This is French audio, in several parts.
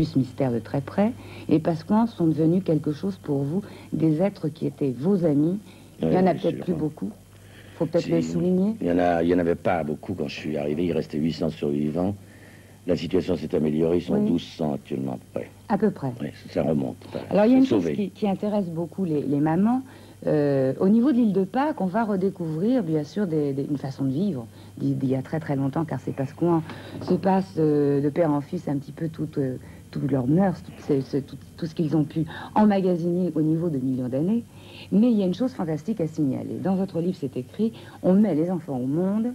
plus mystère de très près. Et Pascouans sont devenus quelque chose pour vous, des êtres qui étaient vos amis. Il y en a peut-être plus beaucoup. Il faut peut-être le souligner. Il y en avait pas beaucoup quand je suis arrivé. Il restait 800 survivants. La situation s'est améliorée. Ils sont 1200 actuellement, à peu près. À peu près. Oui, ça remonte. Alors, il y a une chose qui intéresse beaucoup les mamans. Au niveau de l'île de Pâques, on va redécouvrir, bien sûr, une façon de vivre d'il y a très très longtemps, car ces Pascouans se passent de père en fils un petit peu toutes leurs mœurs, tout ce qu'ils ont pu emmagasiner au niveau de millions d'années. Mais il y a une chose fantastique à signaler. Dans votre livre, c'est écrit, on met les enfants au monde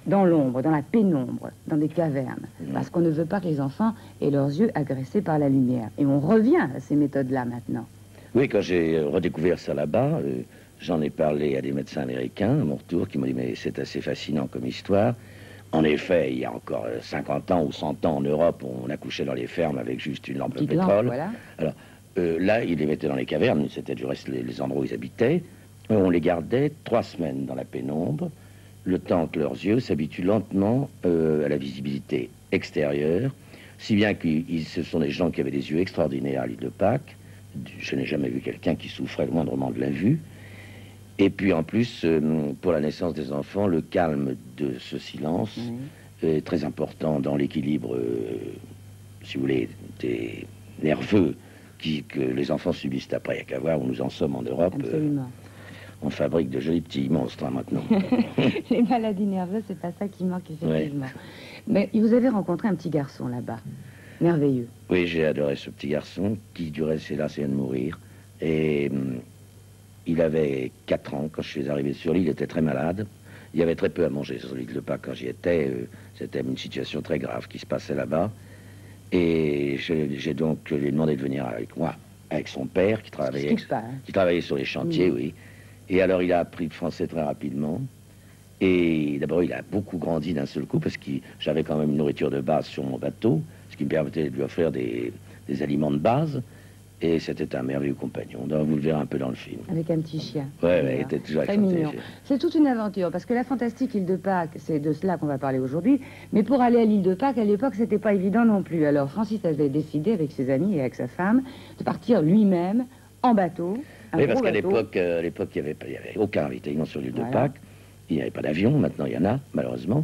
dans l'ombre, dans la pénombre, dans des cavernes, parce qu'on ne veut pas que les enfants aient leurs yeux agressés par la lumière. Et on revient à ces méthodes-là maintenant. Oui, quand j'ai redécouvert ça là-bas, j'en ai parlé à des médecins américains, à mon retour, qui m'ont dit « mais c'est assez fascinant comme histoire ». En effet, il y a encore 50 ans ou 100 ans en Europe, on accouchait dans les fermes avec juste une lampe de pétrole. Voilà. Alors là, ils les mettaient dans les cavernes, c'était du reste les endroits où ils habitaient. On les gardait 3 semaines dans la pénombre, le temps que leurs yeux s'habituent lentement à la visibilité extérieure, si bien que ce sont des gens qui avaient des yeux extraordinaires à l'île de Pâques. Je n'ai jamais vu quelqu'un qui souffrait le moindrement de la vue. Et puis en plus, pour la naissance des enfants, le calme de ce silence est très important dans l'équilibre, si vous voulez, des nerveux que les enfants subissent après. Il n'y a qu'à voir où nous en sommes en Europe. On fabrique de jolis petits monstres maintenant. Les maladies nerveuses, c'est pas ça qui manque effectivement. Mais vous avez rencontré un petit garçon là-bas, merveilleux. Oui, j'ai adoré ce petit garçon qui, du reste, hélas, vient de mourir. Et il avait 4 ans quand je suis arrivé sur l'île, il était très malade. Il y avait très peu à manger sur l'île de Pâques quand j'y étais. C'était une situation très grave qui se passait là-bas. Et j'ai donc lui demandé de venir avec moi, avec son père qui travaillait sur les chantiers, oui. Et alors il a appris le français très rapidement. Et d'abord il a beaucoup grandi d'un seul coup parce que j'avais quand même une nourriture de base sur mon bateau, ce qui me permettait de lui offrir des aliments de base. Et c'était un merveilleux compagnon. Donc vous le verrez un peu dans le film. Avec un petit chien. Oui, il était toujours très mignon. C'est toute une aventure, parce que la fantastique île de Pâques, c'est de cela qu'on va parler aujourd'hui. Mais pour aller à l'île de Pâques, à l'époque, c'était pas évident non plus. Alors Francis avait décidé, avec ses amis et avec sa femme, de partir lui-même en bateau. Oui, parce qu'à l'époque, il n'y avait aucun ravitaillement sur l'île de Pâques. Il n'y avait pas d'avion. Maintenant, il y en a, malheureusement.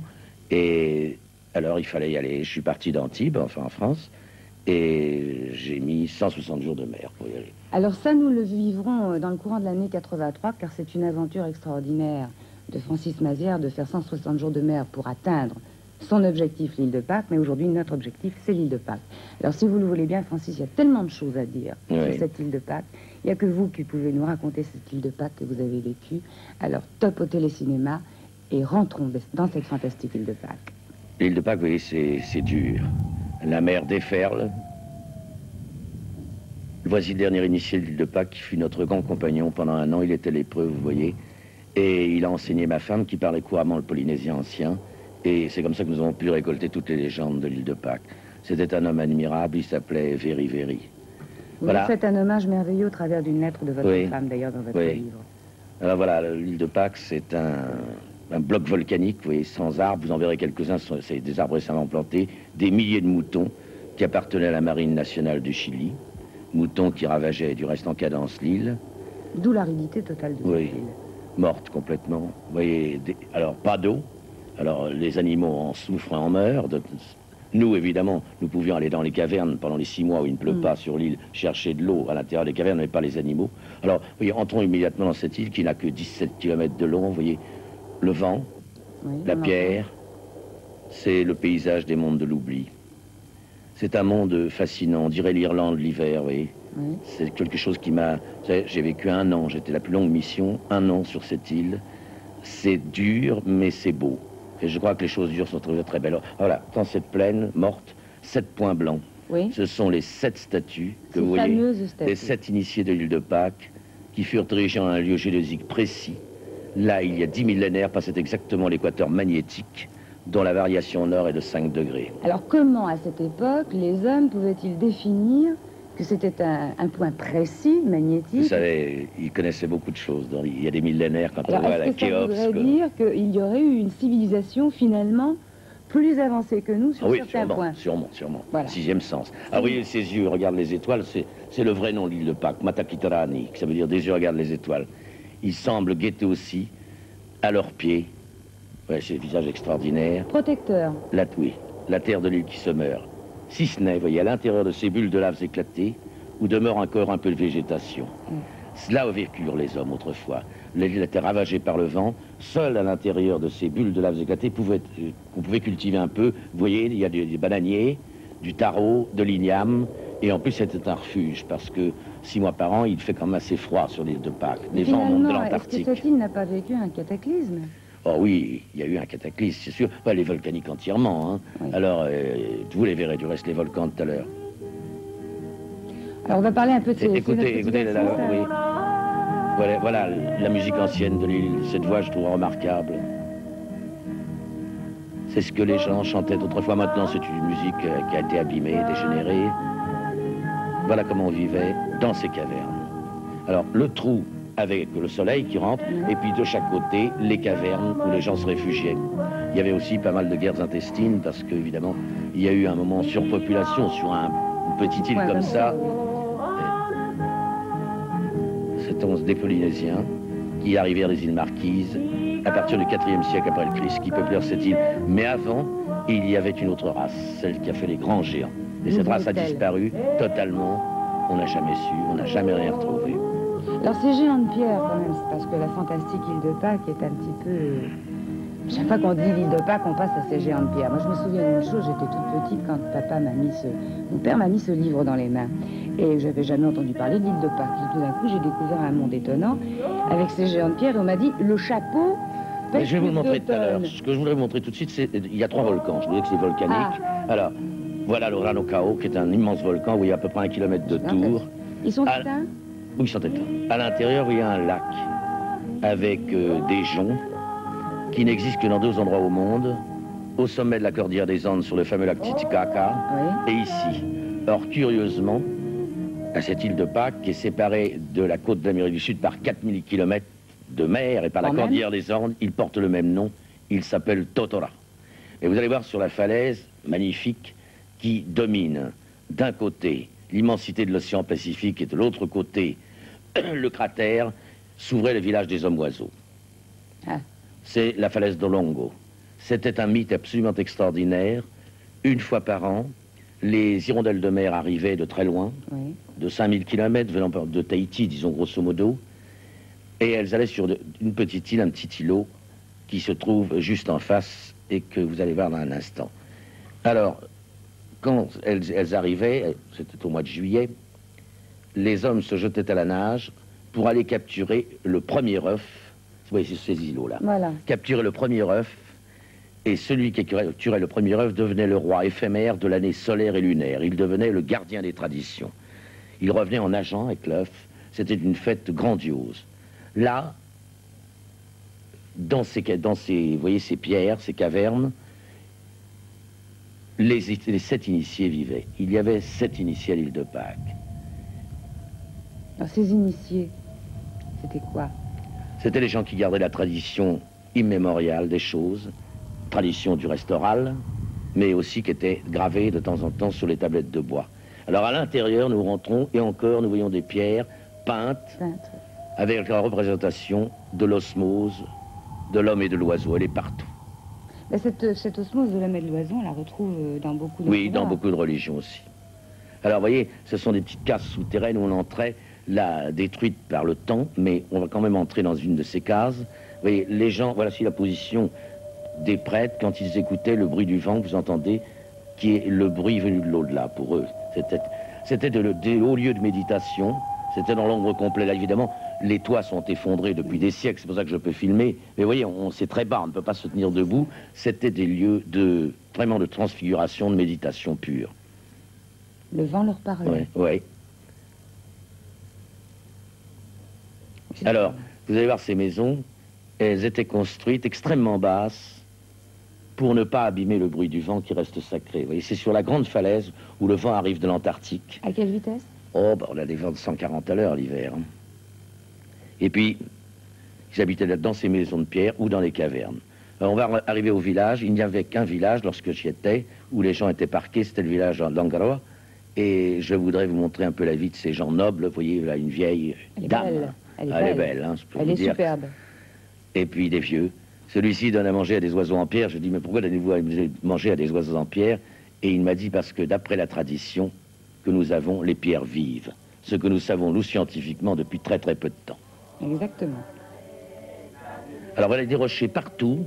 Et alors, il fallait y aller. Je suis parti d'Antibes, enfin en France. Et j'ai mis 160 jours de mer pour y aller. Alors ça, nous le vivrons dans le courant de l'année 83, car c'est une aventure extraordinaire de Francis Mazières de faire 160 jours de mer pour atteindre son objectif, l'île de Pâques. Mais aujourd'hui, notre objectif, c'est l'île de Pâques. Alors si vous le voulez bien, Francis, il y a tellement de choses à dire sur cette île de Pâques. Il n'y a que vous qui pouvez nous raconter cette île de Pâques que vous avez vécue. Alors top au télécinéma et rentrons dans cette fantastique île de Pâques. L'île de Pâques, vous voyez, c'est dur. La mer déferle. Voici le dernier initié de l'île de Pâques qui fut notre grand compagnon pendant 1 an. Il était lépreux, vous voyez. Et il a enseigné ma femme qui parlait couramment le polynésien ancien. Et c'est comme ça que nous avons pu récolter toutes les légendes de l'île de Pâques. C'était un homme admirable, il s'appelait Very Very. Vous faites un hommage merveilleux au travers d'une lettre de votre femme, d'ailleurs, dans votre livre. Alors voilà, l'île de Pâques, c'est un bloc volcanique, vous voyez, sans arbres. Vous en verrez quelques-uns, c'est des arbres récemment plantés, des milliers de moutons qui appartenaient à la marine nationale du Chili, moutons qui ravageaient du reste en cadence l'île. D'où l'aridité totale de cette île. Morte complètement. Vous voyez, alors pas d'eau, alors les animaux en souffrent et en meurent. Nous, évidemment, nous pouvions aller dans les cavernes pendant les 6 mois où il ne pleut pas sur l'île, chercher de l'eau à l'intérieur des cavernes, mais pas les animaux. Alors, vous voyez, entrons immédiatement dans cette île qui n'a que 17 km de long, vous voyez. Le vent, la pierre, c'est le paysage des mondes de l'oubli. C'est un monde fascinant, on dirait l'Irlande l'hiver, vous voyez. C'est quelque chose qui m'a... J'ai vécu 1 an, j'étais la plus longue mission, 1 an sur cette île. C'est dur, mais c'est beau. Et je crois que les choses dures sont très, très belles. Voilà, dans cette plaine morte, 7 points blancs. Ce sont les 7 statues que vous voyez, les 7 initiés de l'île de Pâques, qui furent dirigés en un lieu géologique précis. Là, il y a 10 millénaires, passait exactement l'équateur magnétique, dont la variation nord est de 5 degrés. Alors comment, à cette époque, les hommes pouvaient-ils définir que c'était un point précis, magnétique? Vous savez, ils connaissaient beaucoup de choses. Il y a des millénaires, quand on voit la Khéops... Ça voudrait dire qu'il y aurait eu une civilisation, finalement, plus avancés que nous sur Ah oui, certains points. sûrement. Voilà. Sixième sens. Ah oui, ses yeux regardent les étoiles, c'est le vrai nom de l'île de Pâques, Matakitarani, ça veut dire des yeux regardent les étoiles. Ils semblent guetter aussi à leurs pieds. Ouais, c'est un visage extraordinaire. Protecteur. Oui, la terre de l'île qui se meurt. Si ce n'est, voyez, à l'intérieur de ces bulles de lave éclatées, où demeure encore un peu de végétation. Là où vécurent les hommes autrefois. L'île était ravagée par le vent. Seul à l'intérieur de ces bulles de lave éclatées qu'on pouvait cultiver un peu. Vous voyez, il y a des bananiers, du taro, de l'igname. Et en plus, c'était un refuge, parce que 6 mois par an, il fait quand même assez froid sur l'île de Pâques. Les vents montent de l'Antarctique. Est-ce que cette île n'a pas vécu un cataclysme? Oh oui, il y a eu un cataclysme, c'est sûr. Pas les volcaniques entièrement. Hein. Oui. Alors, vous les verrez du reste, les volcans tout à l'heure. Alors, on va parler un peu de ces... Écoutez, oui. Voilà la musique ancienne de l'île. Cette voix, je trouve remarquable. C'est ce que les gens chantaient autrefois. Maintenant, c'est une musique qui a été abîmée, dégénérée. Voilà comment on vivait dans ces cavernes. Alors, le trou avec le soleil qui rentre, et puis de chaque côté, les cavernes où les gens se réfugiaient. Il y avait aussi pas mal de guerres intestines, parce qu'évidemment, il y a eu un moment de surpopulation sur une petite île comme ça. C'était des Polynésiens qui arrivèrent des îles Marquises à partir du 4e siècle après le Christ, qui peuplèrent cette île. Mais avant, il y avait une autre race, celle qui a fait les grands géants. Et cette race a disparu totalement. On n'a jamais su, on n'a jamais rien retrouvé. Alors ces géants de pierre, quand même, c'est parce que la fantastique île de Pâques est un petit peu... Chaque fois qu'on dit l'île de Pâques, on passe à ces géants de pierre. Moi, je me souviens d'une chose, j'étais toute petite quand mon père m'a mis ce livre dans les mains. Et je n'avais jamais entendu parler de l'île de Pâques. Et tout d'un coup, j'ai découvert un monde étonnant avec ces géants de pierre. Et on m'a dit, le chapeau... Mais je vais vous le montrer tout à l'heure. Ce que je voudrais vous montrer tout de suite, c'est il y a 3 volcans. Je vous dis que c'est volcanique. Alors, voilà le Ranokao, qui est un immense volcan où il y a à peu près 1 kilomètre de tour. Ils sont éteints? Oui, ils sont éteints. À l'intérieur, il y a un lac avec des joncs qui n'existent que dans 2 endroits au monde. Au sommet de la cordillère des Andes, sur le fameux lac Titicaca, et ici. Or, curieusement, à cette île de Pâques, qui est séparée de la côte d'Amérique du Sud par 4000 km de mer et par la cordillère des Andes, il porte le même nom. Il s'appelle Totora. Et vous allez voir sur la falaise magnifique qui domine d'un côté l'immensité de l'océan Pacifique et de l'autre côté le cratère, s'ouvrait le village des hommes-oiseaux. C'est la falaise d'Olongo. C'était un mythe absolument extraordinaire. Une fois par an, les hirondelles de mer arrivaient de très loin, de 5000 km, venant de Tahiti, disons grosso modo, et elles allaient sur une petite île, un petit îlot, qui se trouve juste en face et que vous allez voir dans un instant. Alors, quand elles arrivaient, c'était au mois de juillet, les hommes se jetaient à la nage pour aller capturer le premier œuf. Vous voyez, ces îlots-là. Voilà. Capturer le premier œuf, et celui qui capturait le premier œuf devenait le roi éphémère de l'année solaire et lunaire. Il devenait le gardien des traditions. Il revenait en nageant avec l'œuf. C'était une fête grandiose. Là, dans vous voyez, ces pierres, ces cavernes, les 7 initiés vivaient. Il y avait 7 initiés à l'île de Pâques. Alors, ces initiés, c'était quoi? C'était les gens qui gardaient la tradition immémoriale des choses, tradition du reste oral, mais aussi qui étaient gravée de temps en temps sur les tablettes de bois. Alors à l'intérieur, nous rentrons, et encore, nous voyons des pierres peintes, avec la représentation de l'osmose de l'homme et de l'oiseau. Elle est partout. Mais cette osmose de l'homme et de l'oiseau, on la retrouve dans beaucoup de Oui, dans beaucoup de religions aussi. Alors, vous voyez, ce sont des petites cases souterraines où on entrait, là, détruites par le temps, mais on va quand même entrer dans une de ces cases. Vous voyez, les gens, voilà la position des prêtres quand ils écoutaient le bruit du vent que vous entendez, qui est le bruit venu de l'au-delà pour eux. C'était des hauts lieux de méditation, c'était dans l'ombre complet. Là, évidemment, les toits sont effondrés depuis des siècles, c'est pour ça que je peux filmer. Mais vous voyez, c'est très bas, on ne peut pas se tenir debout. C'était des lieux vraiment de transfiguration, de méditation pure. Le vent leur parlait. Oui. Alors, vous allez voir ces maisons, elles étaient construites extrêmement basses pour ne pas abîmer le bruit du vent qui reste sacré. Vous voyez, c'est sur la grande falaise où le vent arrive de l'Antarctique. À quelle vitesse? Oh, on a des vents de 140 à l'heure l'hiver. Et puis, ils habitaient là-dedans ces maisons de pierre ou dans les cavernes. Alors, on va arriver au village. Il n'y avait qu'un village lorsque j'y étais, où les gens étaient parqués, c'était le village d'Angaroa. Et je voudrais vous montrer un peu la vie de ces gens nobles. Vous voyez, là, une vieille dame. Elle est belle, hein, je peux elle vous est dire. superbe. Et puis des vieux. Celui-ci donne à manger à des oiseaux en pierre. Je dis, mais pourquoi donnez-vous à manger à des oiseaux en pierre? Et il m'a dit, parce que d'après la tradition que nous avons, les pierres vivent. Ce que nous savons, nous, scientifiquement, depuis très très peu de temps. Exactement. Alors voilà des rochers partout,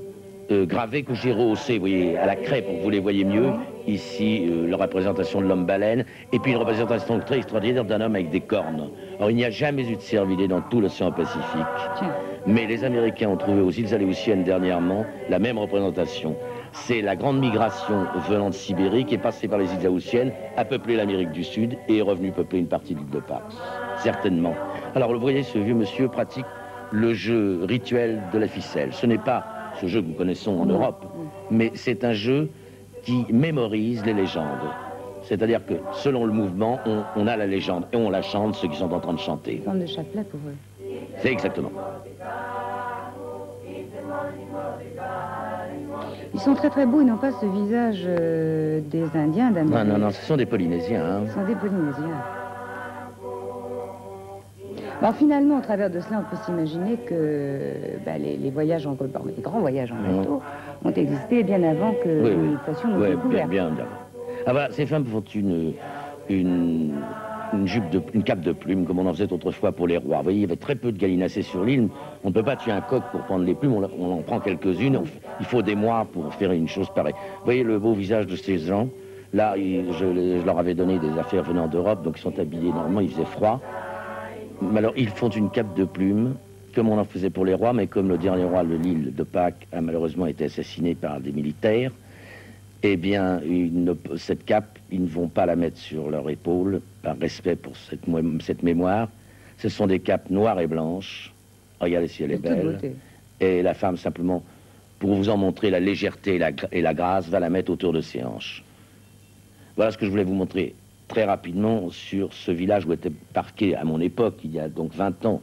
gravés que j'ai rehaussés, vous voyez, à la craie pour que vous les voyez mieux. Ici, la représentation de l'homme-baleine, et puis une représentation très extraordinaire d'un homme avec des cornes. Alors il n'y a jamais eu de cervidés dans tout l'océan Pacifique. Tiens. Mais les Américains ont trouvé aux îles Aléoutiennes dernièrement la même représentation. C'est la grande migration venant de Sibérie qui est passée par les îles Aléoutiennes, a peuplé l'Amérique du Sud et est revenu peupler une partie de l'île de Pâques. Certainement. Alors vous voyez, ce vieux monsieur pratique le jeu rituel de la ficelle. Ce n'est pas ce jeu que nous connaissons en Europe, mais c'est un jeu qui mémorise les légendes. C'est-à-dire que selon le mouvement, on a la légende et on la chante, ceux qui sont en train de chanter. Forme de chapelet pour eux. C'est exactement. Ils sont très très beaux, ils n'ont pas ce visage des Indiens d'Amérique. Non, ce sont des Polynésiens. Hein. Ce sont des Polynésiens. Alors finalement, au travers de cela, on peut s'imaginer que les voyages les grands voyages en bateau ont existé bien avant que nous fassions nos découvertes. Bien avant. Ah voilà, ces femmes font une cape de plumes, comme on en faisait autrefois pour les rois. Vous voyez, il y avait très peu de gallinacés sur l'île. On ne peut pas tuer un coq pour prendre les plumes, on en prend quelques-unes. Il faut des mois pour faire une chose pareille. Vous voyez le beau visage de ces gens. Là, je leur avais donné des affaires venant d'Europe, donc ils sont habillés normalement, il faisait froid. Mais alors, ils font une cape de plumes, comme on en faisait pour les rois, mais comme le dernier roi de l'île de Pâques a malheureusement été assassiné par des militaires, eh bien, cette cape, ils ne vont pas la mettre sur leur épaule, par respect pour cette mémoire. Ce sont des capes noires et blanches. Regardez si elle est belle. Et la femme, simplement, pour vous en montrer la légèreté et la grâce, va la mettre autour de ses hanches. Voilà ce que je voulais vous montrer très rapidement sur ce village où étaient parqués à mon époque, il y a donc 20 ans,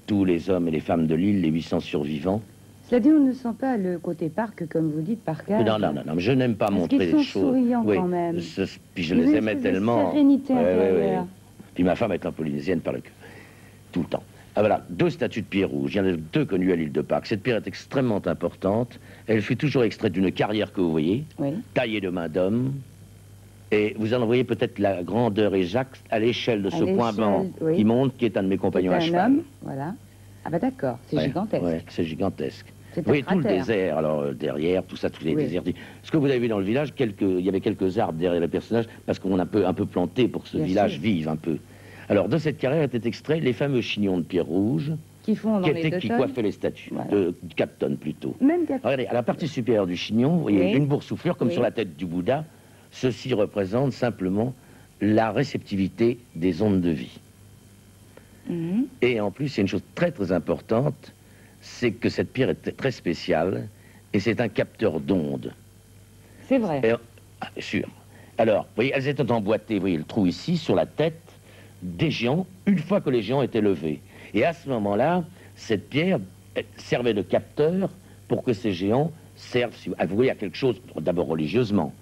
tous les hommes et les femmes de l'île, les 800 survivants. Cela dit, on ne sent pas le côté parc, comme vous dites, parcage. Non, je n'aime pas montrer les choses. Ils sont souriants quand même. Puis je les aimais tellement. Sérénité intérieure. Puis ma femme étant polynésienne par le cœur, tout le temps. Ah voilà, 2 statues de pierre rouge, il y en a 2 connues à l'île de Pâques. Cette pierre est extrêmement importante, elle fut toujours extraite d'une carrière que vous voyez, taillée de main d'homme. Et vous en voyez peut-être la grandeur exacte à l'échelle de ce point blanc qui monte, qui est un de mes compagnons à cheval. Un homme, voilà. Ah bah d'accord, c'est gigantesque. Oui, c'est gigantesque. Vous voyez tout le désert, alors derrière, tout ça, tous les déserts. Ce que vous avez vu dans le village, il y avait quelques arbres derrière les personnages, parce qu'on a un peu planté pour que ce village vive un peu. Alors de cette carrière étaient extraits les fameux chignons de pierre rouge, qui coiffaient les statues, de 4 tonnes plutôt. Même 4 tonnes. Regardez, à la partie supérieure du chignon, vous voyez une boursouflure, comme sur la tête du Bouddha. Ceci représente simplement la réceptivité des ondes de vie. Et en plus, il y a une chose très très importante, c'est que cette pierre est très spéciale, et c'est un capteur d'ondes. C'est vrai. Bien sûr. Alors, vous voyez, elles étaient emboîtées, vous voyez le trou ici, sur la tête des géants, une fois que les géants étaient levés. Et à ce moment-là, cette pierre servait de capteur pour que ces géants servent, vous voyez, à quelque chose, d'abord religieusement.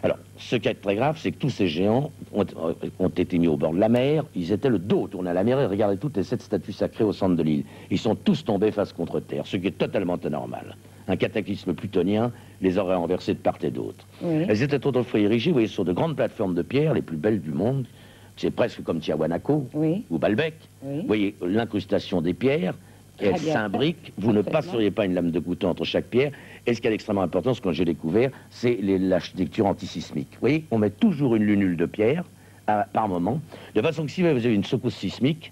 Alors, ce qui est très grave, c'est que tous ces géants ont été mis au bord de la mer, ils étaient le dos tourné à la mer, et regardez toutes les 7 statues sacrées au centre de l'île. Ils sont tous tombés face contre terre, ce qui est totalement anormal. Un cataclysme plutonien les aurait renversés de part et d'autre. Elles étaient autrefois érigées, vous voyez, sur de grandes plateformes de pierre, les plus belles du monde. C'est presque comme Tiahuanaco ou Balbec. Vous voyez l'incrustation des pierres, elles s'imbriquent, vous ne passeriez pas une lame de couteau entre chaque pierre. Et ce qui est extrêmement important, ce que j'ai découvert, c'est l'architecture antisismique. Vous voyez, on met toujours une lunule de pierre par moment, de façon que si vous avez une secousse sismique,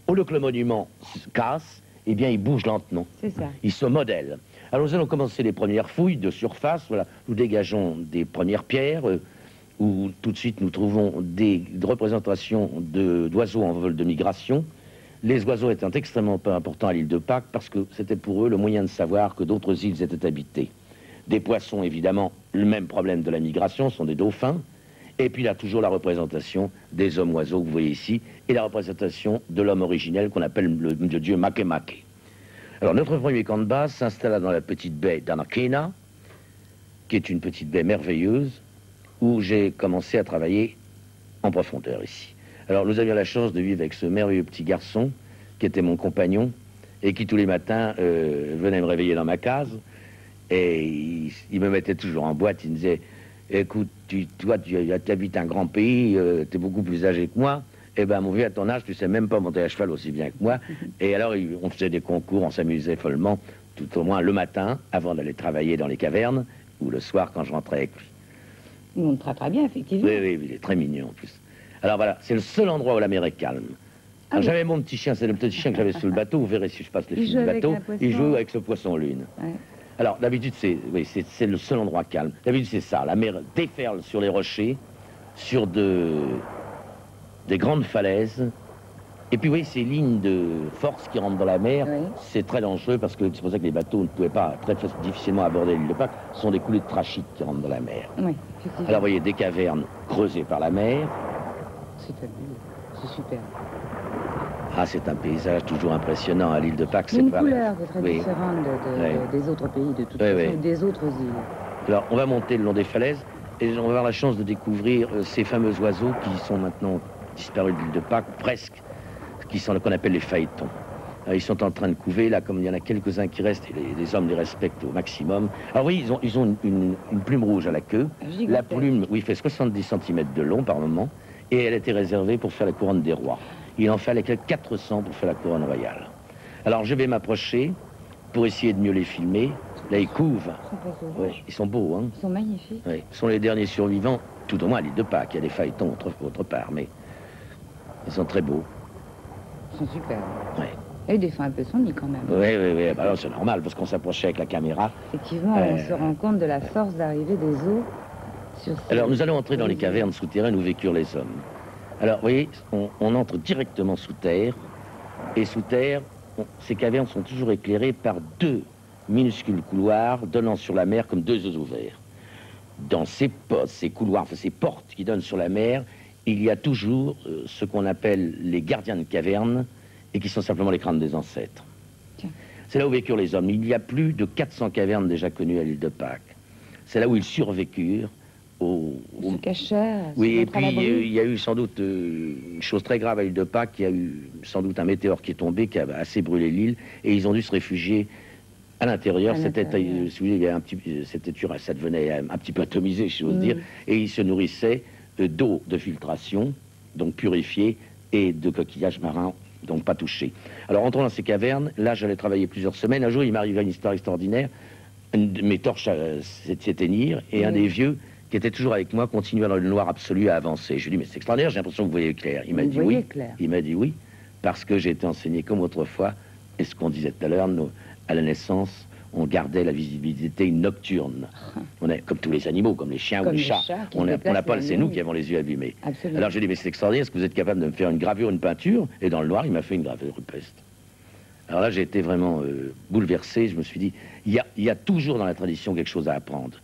au lieu que le monument se casse, eh bien il bouge lentement. C'est ça. Il se modèle. Alors nous allons commencer les premières fouilles de surface. Voilà, nous dégageons des premières pierres, où tout de suite nous trouvons des représentations d'oiseaux en vol de migration. Les oiseaux étant extrêmement importants à l'île de Pâques parce que c'était pour eux le moyen de savoir que d'autres îles étaient habitées. Des poissons, évidemment, le même problème de la migration, sont des dauphins. Et puis là, toujours la représentation des hommes-oiseaux que vous voyez ici, et la représentation de l'homme originel qu'on appelle le dieu Makemake. Alors, notre premier camp de base s'installa dans la petite baie d'Anakena, qui est une petite baie merveilleuse, où j'ai commencé à travailler en profondeur ici. Alors, nous avions la chance de vivre avec ce merveilleux petit garçon, qui était mon compagnon, et qui tous les matins venait me réveiller dans ma case, et il me mettait toujours en boîte. Il me disait, écoute, toi, tu habites un grand pays, tu es beaucoup plus âgé que moi. Eh ben, mon vieux, à ton âge, tu sais même pas monter à cheval aussi bien que moi. Et alors, on faisait des concours, on s'amusait follement, tout au moins le matin, avant d'aller travailler dans les cavernes, ou le soir quand je rentrais avec lui. Il monte très bien, effectivement. Oui, oui, il est très mignon en plus. Alors voilà, c'est le seul endroit où la mer est calme. Alors, j'avais mon petit chien, c'est le petit chien que j'avais sous le bateau, vous verrez si je passe les films du bateau. Il joue avec ce poisson-lune. Ouais. Alors, d'habitude, c'est le seul endroit calme. D'habitude, c'est ça, la mer déferle sur les rochers, sur des grandes falaises. Et puis, vous voyez, ces lignes de force qui rentrent dans la mer, oui. C'est très dangereux parce que c'est pour ça que les bateaux ne pouvaient pas très difficilement aborder l'île de Pâques. Ce sont des coulées de trachyte qui rentrent dans la mer. Oui, alors, vous voyez, des cavernes creusées par la mer. C'est fabuleux, c'est super. Ah, c'est un paysage toujours impressionnant à l'île de Pâques. C'est une couleur qui est très différente des autres pays, de toute façon, des autres îles. Alors, on va monter le long des falaises et on va avoir la chance de découvrir ces fameux oiseaux qui sont maintenant disparus de l'île de Pâques, presque, qui sont qu'on appelle les phaétons. Alors, ils sont en train de couver, là, comme il y en a quelques-uns qui restent, et les hommes les respectent au maximum. Alors oui, ils ont une plume rouge à la queue. La plume, oui, fait 70 cm de long par moment, et elle était réservée pour faire la couronne des rois. Il en fallait quelques 400 pour faire la couronne royale. Alors je vais m'approcher pour essayer de mieux les filmer. Là, ils couvent. Ils sont beaux, hein. Ils sont magnifiques. Oui. Ce sont les derniers survivants, tout au moins à l'île de Pâques. Il y a des phaétons autre part, mais ils sont très beaux. Ils sont super. Oui. Et il défend un peu son nid quand même. Oui, oui, oui. Alors c'est normal, parce qu'on s'approchait avec la caméra. Effectivement, on se rend compte de la force d'arrivée des eaux sur ces... Alors nous allons entrer dans les cavernes souterraines où vécurent les hommes. Alors, vous voyez, on entre directement sous terre, et sous terre, ces cavernes sont toujours éclairées par deux minuscules couloirs donnant sur la mer comme deux œufs ouverts. Dans ces couloirs, enfin ces portes qui donnent sur la mer, il y a toujours ce qu'on appelle les gardiens de cavernes, et qui sont simplement les crânes des ancêtres. C'est là où vécurent les hommes. Il y a plus de 400 cavernes déjà connues à l'île de Pâques. C'est là où ils survécurent. Se cachèrent. Oui, et puis il y a eu sans doute une chose très grave à l'île de Pâques. Il y a eu sans doute un météore qui est tombé, qui a assez brûlé l'île, et ils ont dû se réfugier à l'intérieur. C'était, si vous voulez, ça devenait un petit peu atomisé, si j'ose dire, et ils se nourrissaient d'eau de filtration, donc purifiée, et de coquillages marins, donc pas touchés. Alors, entrons dans ces cavernes. Là, j'allais travailler plusieurs semaines. Un jour, il m'arrivait une histoire extraordinaire. Mes torches s'éteignirent, et un des vieux qui était toujours avec moi, continuait dans le noir absolu à avancer. Je lui ai dit, mais c'est extraordinaire, j'ai l'impression que vous voyez clair. Il m'a dit oui. Il m'a dit oui, parce que j'ai été enseigné comme autrefois, et ce qu'on disait tout à l'heure, à la naissance, on gardait la visibilité nocturne. On est comme tous les animaux, comme les chiens ou les chats. On n'a pas, c'est nous qui avons les yeux abîmés. Absolument. Alors j'ai dit, mais c'est extraordinaire, est-ce que vous êtes capable de me faire une gravure, une peinture? Et dans le noir, il m'a fait une gravure rupestre. Alors là, j'ai été vraiment bouleversé. Je me suis dit, il y a toujours dans la tradition quelque chose à apprendre.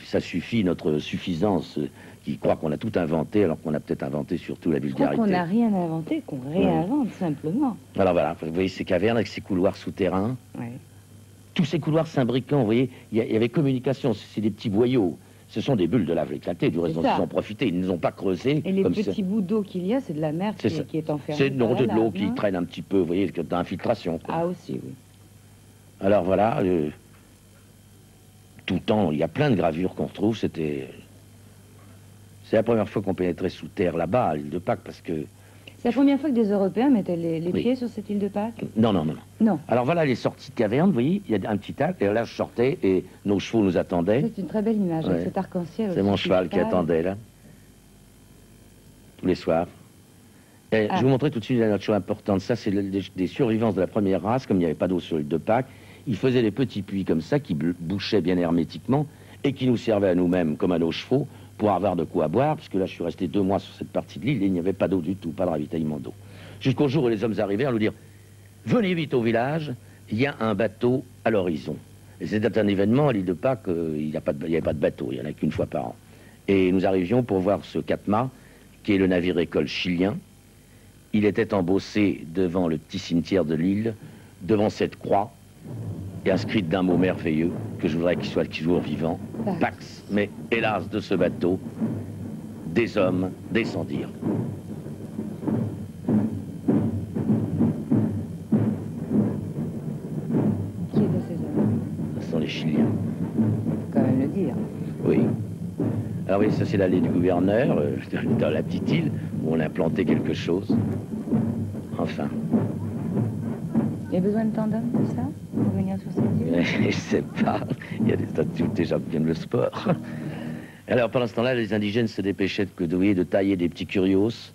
Ça suffit, notre suffisance qui croit qu'on a tout inventé, alors qu'on a peut-être inventé surtout la vulgarité. Je crois qu'on n'a rien inventé, qu'on réinvente simplement. Alors voilà, vous voyez ces cavernes avec ces couloirs souterrains. Tous ces couloirs s'imbriquant, vous voyez, il y avait communication, c'est des petits boyaux. Ce sont des bulles de lave éclatées, du reste, ils en ont profité, ils ne nous ont pas creusé. Et les petits bouts d'eau qu'il y a, c'est de la mer qui est enfermée. C'est de l'eau qui traîne un petit peu, vous voyez, d'infiltration. Ah aussi, oui. Alors voilà... tout le temps, il y a plein de gravures qu'on retrouve. C'est la première fois qu'on pénétrait sous terre là-bas, à l'île de Pâques, parce que... C'est la première fois que des Européens mettaient les pieds sur cette île de Pâques? Non. Alors voilà les sorties de cavernes, vous voyez, il y a un petit arc, et là je sortais, et nos chevaux nous attendaient. C'est une très belle image, avec cet arc-en-ciel. C'est mon cheval qui attendait, là, tous les soirs. Et je vous montrer tout de suite une autre chose importante. Ça, c'est des survivances de la première race, comme il n'y avait pas d'eau sur l'île de Pâques. Ils faisaient des petits puits comme ça, qui bouchaient bien hermétiquement, et qui nous servaient à nous-mêmes, comme à nos chevaux, pour avoir de quoi boire, parce que là, je suis resté 2 mois sur cette partie de l'île, et il n'y avait pas d'eau du tout, pas de ravitaillement d'eau. Jusqu'au jour où les hommes arrivaient à nous dire, venez vite au village, il y a un bateau à l'horizon. Et c'était un événement, à l'île de Pâques, il n'y avait pas de bateau, il n'y en a qu'une fois par an. Et nous arrivions pour voir ce Katma, qui est le navire-école chilien. Il était embossé devant le petit cimetière de l'île, devant cette croix, et inscrite d'un mot merveilleux, que je voudrais qu'il soit toujours vivant, Pax. Mais hélas, de ce bateau, des hommes descendirent. Qui étaient ces hommes? Ce sont les Chiliens. Faut quand même le dire. Oui. Alors oui, ça c'est l'allée du gouverneur, dans la petite île, où on a planté quelque chose. Enfin. Il y a besoin de tant d'hommes que ça pour venir sur cette île? Je sais pas, il y a des statues déjà qui aiment le sport. Alors pendant ce temps-là, les indigènes se dépêchaient de tailler des petits curios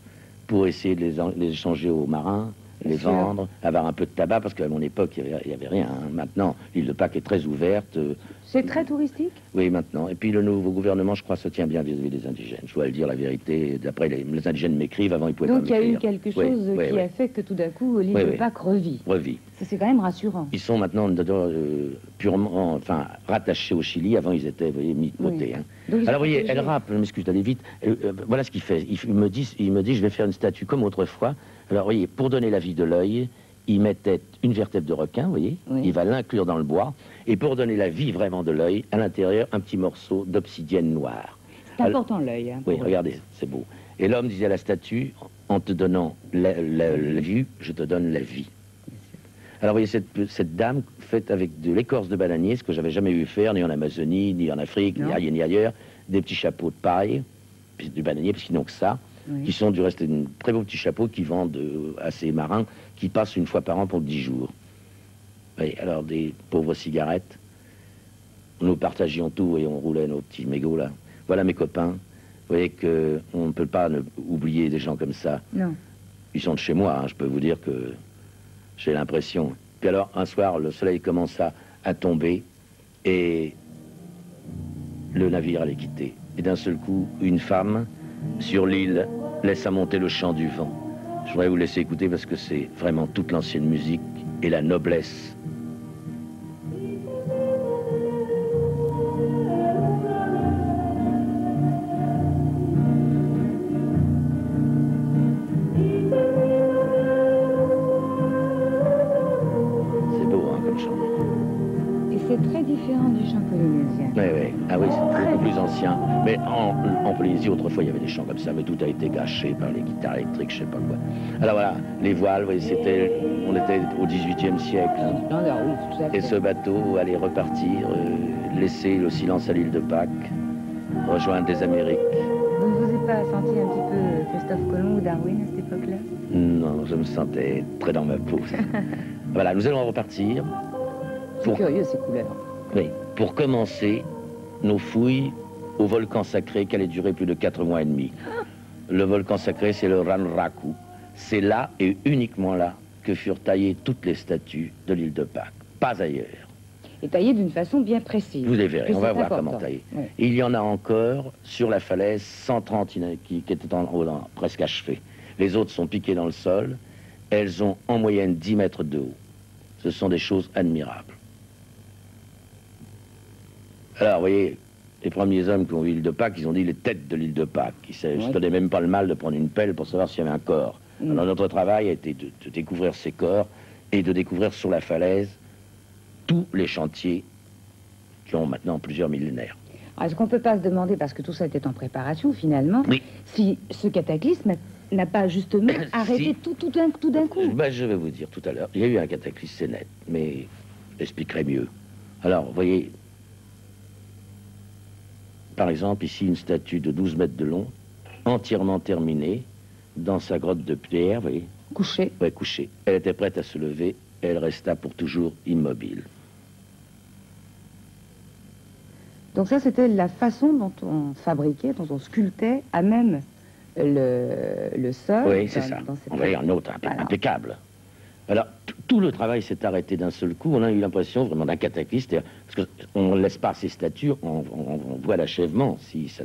pour essayer de les échanger aux marins, les vendre, avoir un peu de tabac, parce qu'à mon époque, il n'y avait rien. Hein. Maintenant, l'île de Pâques est très ouverte. C'est très touristique? Oui, maintenant. Et puis le nouveau gouvernement, je crois, se tient bien vis-à-vis des indigènes. Je dois le dire la vérité. D'après les indigènes m'écrivent, avant ils pouvaient pas m'écrire. Donc il y a eu quelque chose qui a fait que tout d'un coup, l'île de Pâques revit. Ça, c'est quand même rassurant. Ils sont maintenant purement, enfin, rattachés au Chili. Avant, ils étaient, vous voyez, mis de côté. Hein. Alors, vous voyez, elle rappe, je m'excuse d'aller vite. Voilà ce qu'il fait. Il me dit, je vais faire une statue comme autrefois. Alors, vous voyez, pour donner la vie de l'œil, il mettait une vertèbre de requin, vous voyez, il va l'inclure dans le bois, et pour donner la vie vraiment de l'œil, à l'intérieur, un petit morceau d'obsidienne noire. C'est important l'œil. Hein, oui, regardez, c'est beau. Et l'homme disait à la statue, en te donnant la vue, je te donne la vie. Alors, vous voyez, cette dame faite avec de l'écorce de bananier, ce que j'avais jamais vu faire, ni en Amazonie, ni en Afrique, ni ailleurs, des petits chapeaux de paille, puis du bananier, parce qu'ils n'ont que ça. Qui sont du reste de très beaux petits chapeaux qui vendent à ces marins qui passent une fois par an pour 10 jours. Oui, alors des pauvres cigarettes. Nous partagions tout et on roulait nos petits mégots là. Voilà mes copains. Vous voyez qu'on ne peut pas oublier des gens comme ça. Non. Ils sont de chez moi, hein, je peux vous dire que j'ai l'impression. Puis alors, un soir, le soleil commença à tomber et le navire allait quitter. Et d'un seul coup, une femme sur l'île laissa monter le chant du vent. Je voudrais vous laisser écouter parce que c'est vraiment toute l'ancienne musique et la noblesse. C'est beau, hein, comme chant. Et c'est très différent du chant polynésien. Oui, oui. Ah oui, c'est beaucoup plus ancien. Mais en Polynésie, autrefois, il y avait des chants comme ça, mais tout a été gâché par les guitares électriques, je sais pas quoi. Alors voilà, les voiles, vous voyez, on était au XVIIIe siècle. Non, oui, tout à fait. Et ce bateau allait repartir, laisser le silence à l'île de Pâques, rejoindre les Amériques. Vous ne vous êtes pas senti un petit peu Christophe Colomb ou Darwin à cette époque-là? Non, je me sentais très dans ma peau. Voilà, nous allons repartir. C'est curieux, ces couleurs. Oui, pour commencer nos fouilles au volcan sacré qui allait durer plus de 4 mois et demi. Le volcan sacré, c'est le Ranraku. C'est là et uniquement là que furent taillées toutes les statues de l'île de Pâques, pas ailleurs. Et taillées d'une façon bien précise. Vous les verrez, on va voir important. comment tailler. Oui. Et il y en a encore sur la falaise 130 qui étaient presque achevées. Les autres sont piquées dans le sol. Elles ont en moyenne 10 mètres de haut. Ce sont des choses admirables. Alors, vous voyez, les premiers hommes qui ont vu l'île de Pâques, ils ont dit les têtes de l'île de Pâques. Ils ne se donnaient même pas le mal de prendre une pelle pour savoir s'il y avait un corps. Alors, notre travail a été de découvrir ces corps et de découvrir sur la falaise tous les chantiers qui ont maintenant plusieurs millénaires. Est-ce qu'on ne peut pas se demander, parce que tout ça était en préparation finalement, si ce cataclysme n'a pas justement arrêté tout d'un coup? Ben, je vais vous dire tout à l'heure. Il y a eu un cataclysme, c'est net, mais j'expliquerai mieux. Alors, vous voyez, par exemple, ici, une statue de 12 mètres de long, entièrement terminée, dans sa grotte de pierre, vous voyez. Couchée. Oui, couchée. Elle était prête à se lever, elle resta pour toujours immobile. Donc ça, c'était la façon dont on fabriquait, dont on sculptait à même le sol. Oui, c'est ça. On va dire un autre, impeccable. Alors, tout le travail s'est arrêté d'un seul coup. On a eu l'impression vraiment d'un cataclysme. Parce qu'on ne laisse pas ces statues, on voit l'achèvement. Si ça...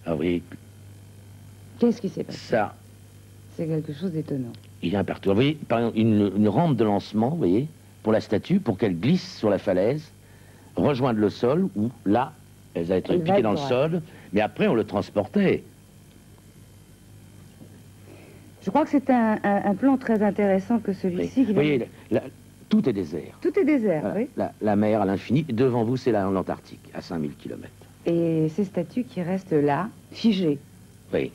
Alors, vous voyez... Qu'est-ce qui s'est passé? Ça... C'est quelque chose d'étonnant. Il y a un partout. Vous voyez, par exemple, une rampe de lancement, vous voyez, pour la statue, pour qu'elle glisse sur la falaise, rejoindre le sol, où là, elles allaient être piquées dans le sol, mais après, on le transportait. Je crois que c'est un plan très intéressant que celui-ci. Vous voyez, Tout est désert. Tout est désert, Voilà. oui. La mer à l'infini. Devant vous, c'est l'Antarctique, à 5000 km. Et ces statues qui restent là, figées, Oui.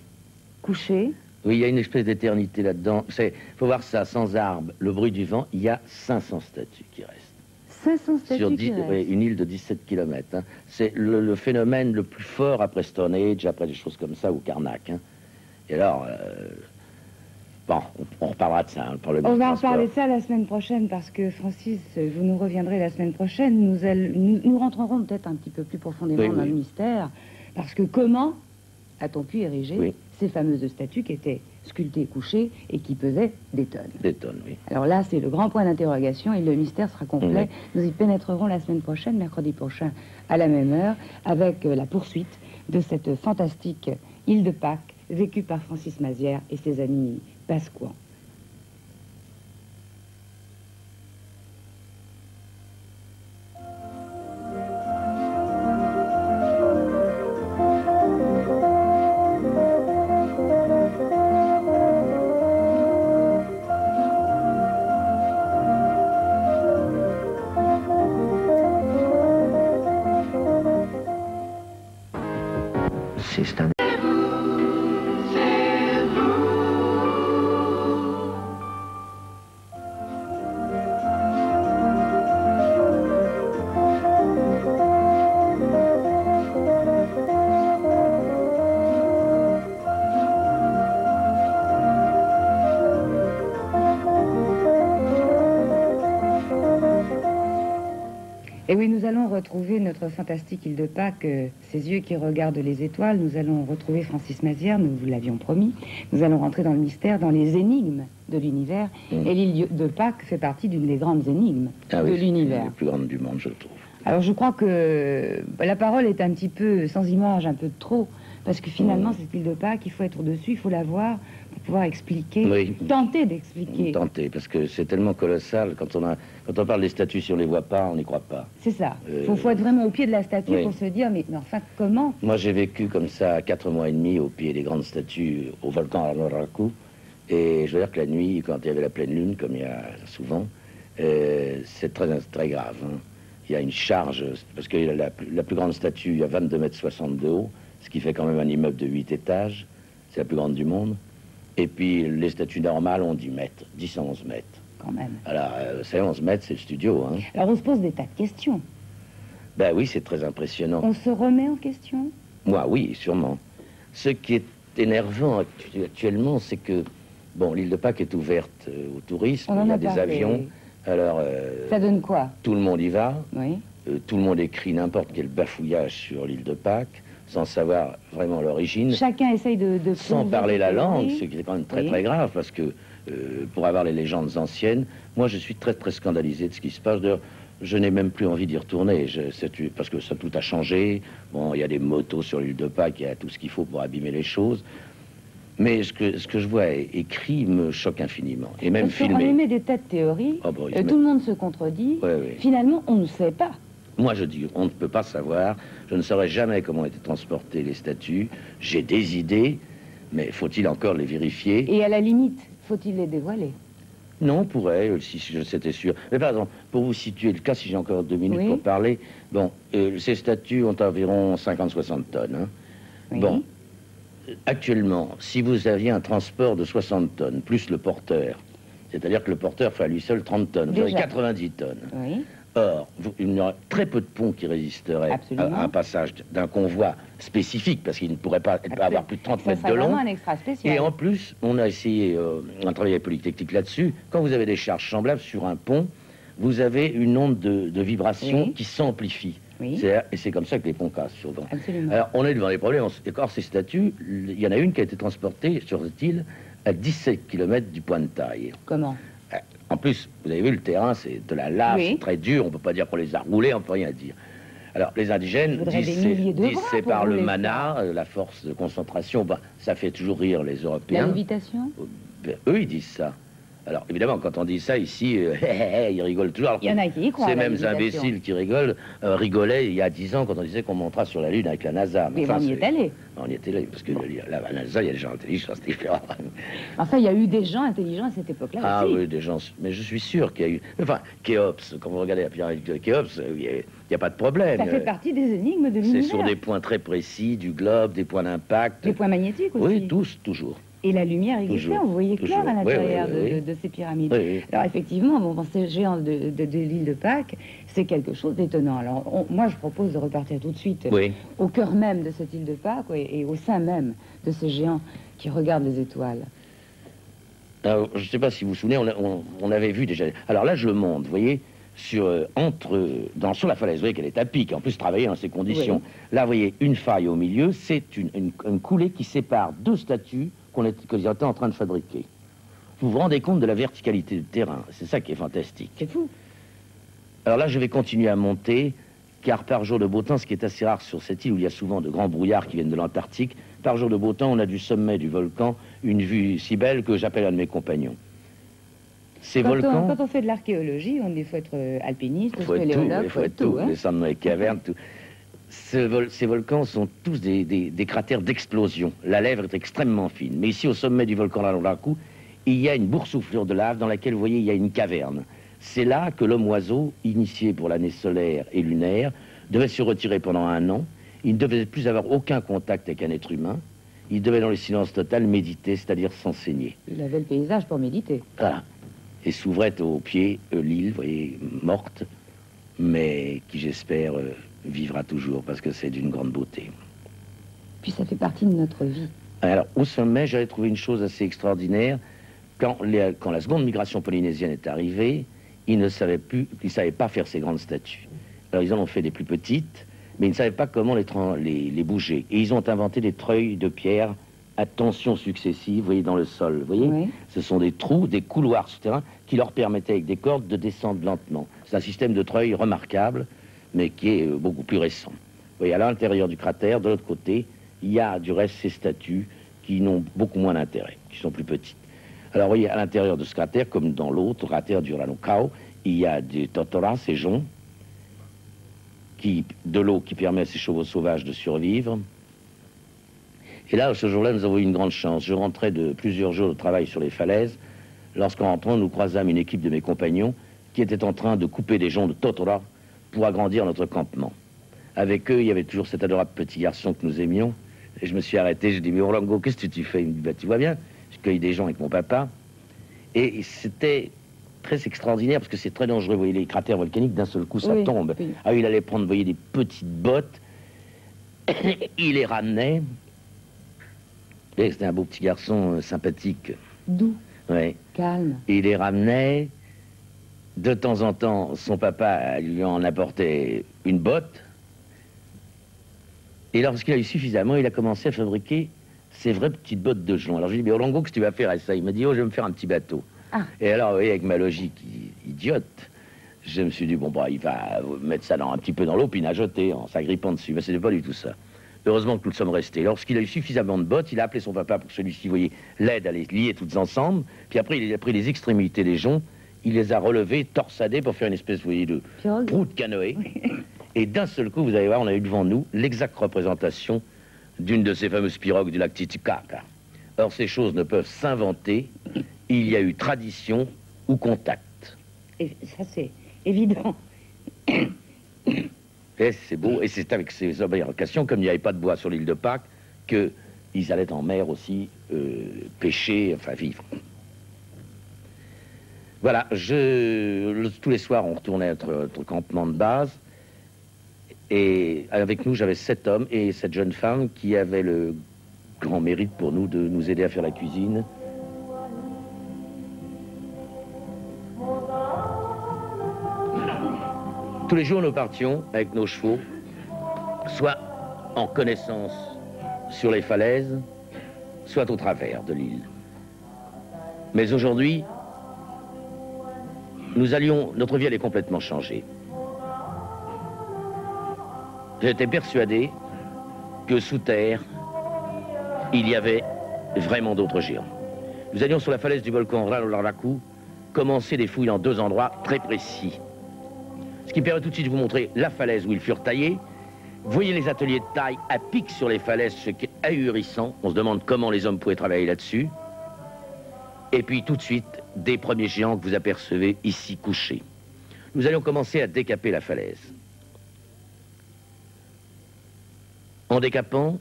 couchées. Oui, il y a une espèce d'éternité là-dedans. Il faut voir ça, sans arbres, le bruit du vent, il y a 500 statues qui restent. 500 statues Sur qui restent. oui, une île de 17 km. C'est le phénomène le plus fort après Stone Age, après des choses comme ça, ou Karnak. Hein. Et alors, bon, on reparlera de ça, hein, le problème On du va en transport. parler de ça la semaine prochaine parce que Francis, vous nous reviendrez la semaine prochaine. Nous rentrerons peut-être un petit peu plus profondément Oui, dans oui. le mystère. Parce que comment a-t-on pu ériger Oui. ces fameuses statues qui étaient sculptées et couchées et qui pesaient des tonnes? Des tonnes, oui. Alors là, c'est le grand point d'interrogation et le mystère sera complet. Oui. Nous y pénétrerons la semaine prochaine, mercredi prochain, à la même heure, avec la poursuite de cette fantastique île de Pâques, vécue par Francis Mazières et ses amis pasquans. C'est un... Et oui, nous allons retrouver notre fantastique île de Pâques, ses yeux qui regardent les étoiles. Nous allons retrouver Francis Mazières, nous vous l'avions promis. Nous allons rentrer dans le mystère, dans les énigmes de l'univers. Et l'île de Pâques fait partie d'une des grandes énigmes de oui, l'univers. la plus grande du monde, je trouve. Alors je crois que la parole est un petit peu sans image, un peu de trop. Parce que finalement, cette île de Pâques, il faut être au-dessus, il faut la voir pour pouvoir expliquer, Oui. tenter d'expliquer. Tenter, parce que c'est tellement colossal. Quand on parle des statues, si on les voit pas, on n'y croit pas. C'est ça. Il faut être vraiment au pied de la statue Oui. pour se dire, mais enfin, comment? Moi, j'ai vécu comme ça 4 mois et demi au pied des grandes statues au volcan Arnoraku. Et je veux dire que la nuit, quand il y avait la pleine lune, comme il y a souvent, c'est très, très grave. Hein. Il y a une charge, parce que la plus grande statue, il y a 22 mètres 60 de haut, ce qui fait quand même un immeuble de 8 étages. C'est la plus grande du monde. Et puis, les statues normales ont 10 mètres, 10 à 11 mètres. Quand même. Alors, c'est 11 mètres, c'est le studio. Hein. Alors on se pose des tas de questions. Ben oui, c'est très impressionnant. On se remet en question? Moi, oui, sûrement. Ce qui est énervant actuellement, c'est que, bon, l'île de Pâques est ouverte au tourisme, On en il y a a des parlé. avions, alors Ça donne quoi? tout le monde y va, Oui. tout le monde écrit n'importe quel bafouillage sur l'île de Pâques, sans savoir vraiment l'origine, Chacun essaye de sans prouver parler ses la langue, théories. ce qui est quand même très Oui. très grave, parce que pour avoir les légendes anciennes, moi je suis très très scandalisé de ce qui se passe. D'ailleurs, je n'ai même plus envie d'y retourner, parce que ça tout a changé. Bon, il y a des motos sur l'île de Pâques, il y a tout ce qu'il faut pour abîmer les choses. Mais ce que je vois écrit me choque infiniment, et même Parce qu'on filmé. émet des tas de théories, Oh, bon, il tout le monde se contredit. Ouais, ouais. Finalement, on ne sait pas. Moi, je dis, on ne peut pas savoir. Je ne saurais jamais comment étaient transportées les statues. J'ai des idées, mais faut-il encore les vérifier? Et à la limite, faut-il les dévoiler? Non, on pourrait, si c'était sûr. Mais par exemple, pour vous situer le cas, si j'ai encore 2 minutes Oui. pour parler, bon, ces statues ont environ 50-60 tonnes. Hein. Oui. Bon, actuellement, si vous aviez un transport de 60 tonnes, plus le porteur, c'est-à-dire que le porteur fait à lui seul 30 tonnes, vous avez Déjà. 90 tonnes. Oui. Or, il y aurait très peu de ponts qui résisteraient Absolument. à un passage d'un convoi spécifique, parce qu'il ne pourrait pas avoir plus de 30 Ça mètres serait de long. vraiment un extra spécial. Et en plus, on a essayé, on a travaillé avec Polytechnique là-dessus, quand vous avez des charges semblables sur un pont, vous avez une onde de vibration Oui. qui s'amplifie. Oui. Et c'est comme ça que les ponts cassent souvent. Absolument. Alors, on est devant des problèmes. Or, ces statues, il y en a une qui a été transportée sur cette île à 17 km du point de taille. Comment? En plus, vous avez vu, le terrain, c'est de la lave, Oui. c'est très dur, on ne peut pas dire qu'on les a roulés, on ne peut rien dire. Alors, les indigènes Il faudrait disent des milliers de bras c'est pour par le rouler mana, la force de concentration, ben, ça fait toujours rire les La Européens. lévitation? Ben, eux, ils disent ça. Alors, évidemment, quand on dit ça ici, ils rigolent toujours. Alors, il y en a qui y croient. Ces mêmes imbéciles qui rigolent rigolaient il y a 10 ans quand on disait qu'on montera sur la Lune avec la NASA. Mais enfin, on y est allé. On y est allé, parce que la NASA, il y a des gens intelligents, c'est différent. Enfin, il y a eu des gens intelligents à cette époque-là aussi. Ah oui, des gens... Mais je suis sûr qu'il y a eu... Enfin, Khéops, quand vous regardez la pyramide de Khéops, il n'y a pas de problème. Ça fait partie des énigmes de l'univers. C'est sur des points très précis du globe, des points d'impact. Des points magnétiques aussi. Oui, tous, toujours. Et la lumière existait, vous voyez clair à l'intérieur de ces pyramides. Oui. Alors effectivement, bon, ces géants de l'île de Pâques, c'est quelque chose d'étonnant. Alors moi, je propose de repartir tout de suite au cœur même de cette île de Pâques et au sein même de ces géants qui regardent les étoiles. Alors, je ne sais pas si vous vous souvenez, on avait vu déjà... Alors là, je monte, vous voyez, sur la falaise, vous voyez qu'elle est à pic, en plus travailler dans ces conditions. Oui. Là, vous voyez, une faille au milieu, c'est une coulée qui sépare deux statues que ils étaient en train de fabriquer. Vous vous rendez compte de la verticalité du terrain, c'est ça qui est fantastique. C'est fou. Alors là, je vais continuer à monter, car par jour de beau temps, ce qui est assez rare sur cette île où il y a souvent de grands brouillards qui viennent de l'Antarctique, par jour de beau temps, on a du sommet du volcan une vue si belle que j'appelle un de mes compagnons. Ces volcans... Quand on fait de l'archéologie, il faut être alpiniste, spéléologue, il faut être tout, hein. Descendre dans les cavernes, tout. Ces volcans sont tous des cratères d'explosion. La lèvre est extrêmement fine. Mais ici, au sommet du volcan Raku, il y a une boursouflure de lave dans laquelle, vous voyez, il y a une caverne. C'est là que l'homme-oiseau, initié pour l'année solaire et lunaire, devait se retirer pendant 1 an. Il ne devait plus avoir aucun contact avec un être humain. Il devait, dans le silence total, méditer, c'est-à-dire s'enseigner. Il avait le paysage pour méditer. Voilà. Et s'ouvrait au pied l'île, vous voyez, morte, mais qui, j'espère, vivra toujours, parce que c'est d'une grande beauté. Puis ça fait partie de notre vie. Alors, au sommet, j'avais trouvé une chose assez extraordinaire. Quand la seconde migration polynésienne est arrivée, ils ne savaient pas faire ces grandes statues. Alors, ils en ont fait des plus petites, mais ils ne savaient pas comment les bouger. Et ils ont inventé des treuils de pierre à tension successive, vous voyez, dans le sol. Vous voyez, oui. Ce sont des trous, des couloirs souterrains qui leur permettaient, avec des cordes, de descendre lentement. C'est un système de treuils remarquable, mais qui est beaucoup plus récent. Vous voyez, à l'intérieur du cratère, de l'autre côté, il y a du reste ces statues qui n'ont beaucoup moins d'intérêt, qui sont plus petites. Alors, vous voyez, à l'intérieur de ce cratère, comme dans l'autre cratère du Ranukau, il y a des totoras, ces joncs, de l'eau qui permet à ces chevaux sauvages de survivre. Et là, ce jour-là, nous avons eu une grande chance. Je rentrais de plusieurs jours de travail sur les falaises. Lorsqu'en rentrant, nous croisâmes une équipe de mes compagnons qui était en train de couper des joncs de totora pour agrandir notre campement. Avec eux, il y avait toujours cet adorable petit garçon que nous aimions. Et je me suis arrêté, je dis, mais Orlango, qu'est-ce que tu fais? Il me dit, bah, tu vois bien, je cueille des joncs avec mon papa. Et c'était très extraordinaire parce que c'est très dangereux. Vous voyez, les cratères volcaniques, d'un seul coup, ça tombe. Oui. Ah, il allait prendre, vous voyez, des petites bottes. Il les ramenait. Et c'était un beau petit garçon sympathique. Doux. Oui. Calme. Et il les ramenait. De temps en temps, son papa lui en apportait une botte. Et lorsqu'il a eu suffisamment, il a commencé à fabriquer ces vraies petites bottes de joncs. Alors je lui ai dit, mais Orlango, qu'est-ce que tu vas faire avec ça? Il m'a dit, oh, je vais me faire un petit bateau. Ah. Et alors, vous voyez, avec ma logique idiote, je me suis dit, bon, bah, il va mettre ça un petit peu dans l'eau, puis nageoter en s'agrippant dessus. Mais c'était pas du tout ça. Heureusement que nous sommes restés. Lorsqu'il a eu suffisamment de bottes, il a appelé son papa pour que celui-ci, vous voyez, l'aide à les lier toutes ensemble. Puis après, il a pris les extrémités des joncs, il les a relevés, torsadés pour faire une espèce, vous voyez, de proue de canoë. Et d'un seul coup, vous allez voir, on a eu devant nous l'exacte représentation d'une de ces fameuses pirogues du lac Titicaca. Or, ces choses ne peuvent s'inventer. Il y a eu tradition ou contact. Et ça, c'est évident. Et c'est beau. Et c'est avec ces embarcations, comme il n'y avait pas de bois sur l'île de Pâques, qu'ils allaient en mer aussi pêcher, enfin vivre. Voilà, tous les soirs, on retournait à notre campement de base. Et avec nous, j'avais 7 hommes et cette jeune femme qui avait le grand mérite pour nous de nous aider à faire la cuisine. Tous les jours, nous partions avec nos chevaux, soit en connaissance sur les falaises, soit au travers de l'île. Mais aujourd'hui, notre vie allait complètement changer. J'étais persuadé que sous terre, il y avait vraiment d'autres géants. Nous allions sur la falaise du volcan Raku commencé des fouilles dans 2 endroits très précis. Ce qui me permet tout de suite de vous montrer la falaise où ils furent taillés. Vous voyez les ateliers de taille à pic sur les falaises, ce qui est ahurissant. On se demande comment les hommes pouvaient travailler là-dessus. Et puis tout de suite, des premiers géants que vous apercevez ici couchés. Nous allons commencer à décaper la falaise. En décapant,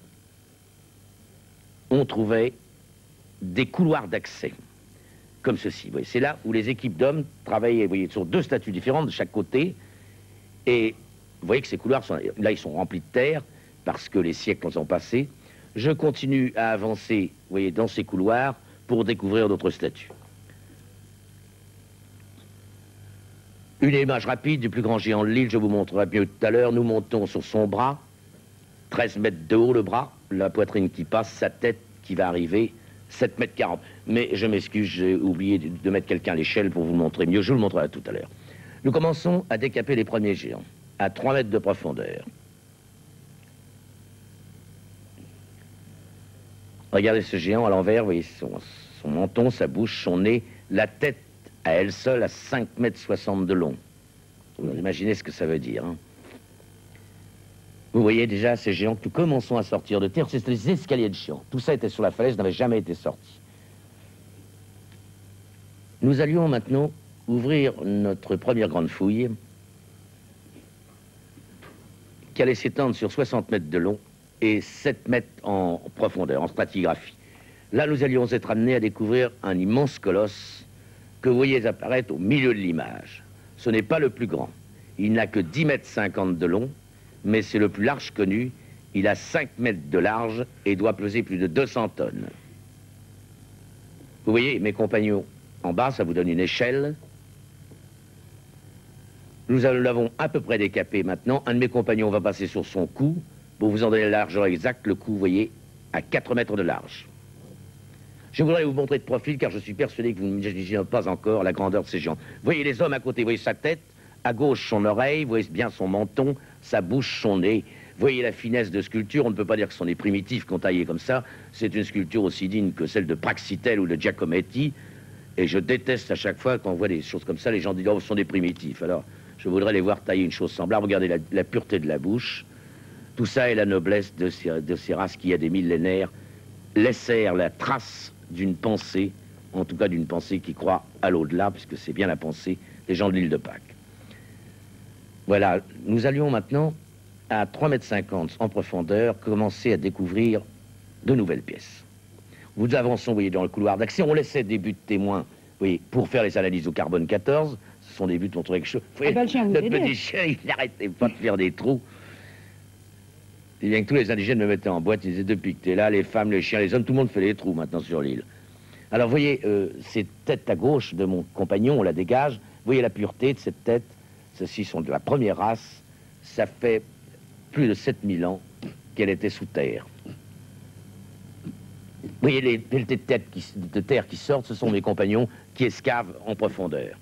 on trouvait des couloirs d'accès, comme ceci. C'est là où les équipes d'hommes travaillaient, vous voyez, sur 2 statues différentes de chaque côté. Et vous voyez que ces couloirs, là, ils sont remplis de terre, parce que les siècles sont passés. Je continue à avancer, vous voyez, dans ces couloirs, pour découvrir d'autres statues. Une image rapide du plus grand géant de l'île, je vous montrerai mieux tout à l'heure. Nous montons sur son bras, 13 mètres de haut le bras, la poitrine qui passe, sa tête qui va arriver, 7 mètres 40. Mais je m'excuse, j'ai oublié de mettre quelqu'un à l'échelle pour vous le montrer mieux. Je vous le montrerai tout à l'heure. Nous commençons à décaper les premiers géants, à 3 mètres de profondeur. Regardez ce géant à l'envers, vous voyez son menton, sa bouche, son nez, la tête à elle seule à 5,60 m de long. Vous imaginez ce que ça veut dire. Hein. Vous voyez déjà ces géants que nous commençons à sortir de terre, c'est les escaliers de géants. Tout ça était sur la falaise, n'avait jamais été sorti. Nous allions maintenant ouvrir notre première grande fouille qui allait s'étendre sur 60 mètres de long et 7 mètres en profondeur, en stratigraphie. Là, nous allions être amenés à découvrir un immense colosse que vous voyez apparaître au milieu de l'image. Ce n'est pas le plus grand. Il n'a que 10,50 m de long, mais c'est le plus large connu. Il a 5 mètres de large et doit peser plus de 200 tonnes. Vous voyez, mes compagnons, en bas, ça vous donne une échelle. Nous l'avons à peu près décapé maintenant. Un de mes compagnons va passer sur son cou. Pour vous en donner la largeur exacte, le cou, vous voyez, à 4 mètres de large. Je voudrais vous montrer de profil, car je suis persuadé que vous n'imaginez pas encore la grandeur de ces géants. Vous voyez les hommes à côté, vous voyez sa tête, à gauche son oreille, vous voyez bien son menton, sa bouche, son nez. Vous voyez la finesse de sculpture, on ne peut pas dire que ce sont des primitifs qu'on taillait comme ça. C'est une sculpture aussi digne que celle de Praxitèle ou de Giacometti. Et je déteste à chaque fois quand on voit des choses comme ça, les gens disent « Oh, ce sont des primitifs ». Alors, je voudrais les voir tailler une chose semblable. Regardez la pureté de la bouche. Tout ça est la noblesse de ces races qui, il y a des millénaires, laissèrent la trace d'une pensée, en tout cas d'une pensée qui croit à l'au-delà, puisque c'est bien la pensée des gens de l'île de Pâques. Voilà, nous allions maintenant, à 3,50 m en profondeur, commencer à découvrir de nouvelles pièces. Nous avançons, vous voyez, dans le couloir d'accès, on laissait des buts de témoins, vous voyez, pour faire les analyses au carbone 14, ce sont des buts pour trouver quelque chose. Vous voyez, notre petit chien, il n'arrêtait pas de faire des trous. Et bien que tous les indigènes me mettaient en boîte, ils disaient depuis que tu es là, les femmes, les chiens, les hommes, tout le monde fait des trous maintenant sur l'île. Alors vous voyez, ces têtes à gauche de mon compagnon, on la dégage, vous voyez la pureté de cette tête, ceux-ci sont de la première race, ça fait plus de 7000 ans qu'elle était sous terre. Vous voyez les pelletés de terre qui sortent, ce sont mes compagnons qui escavent en profondeur.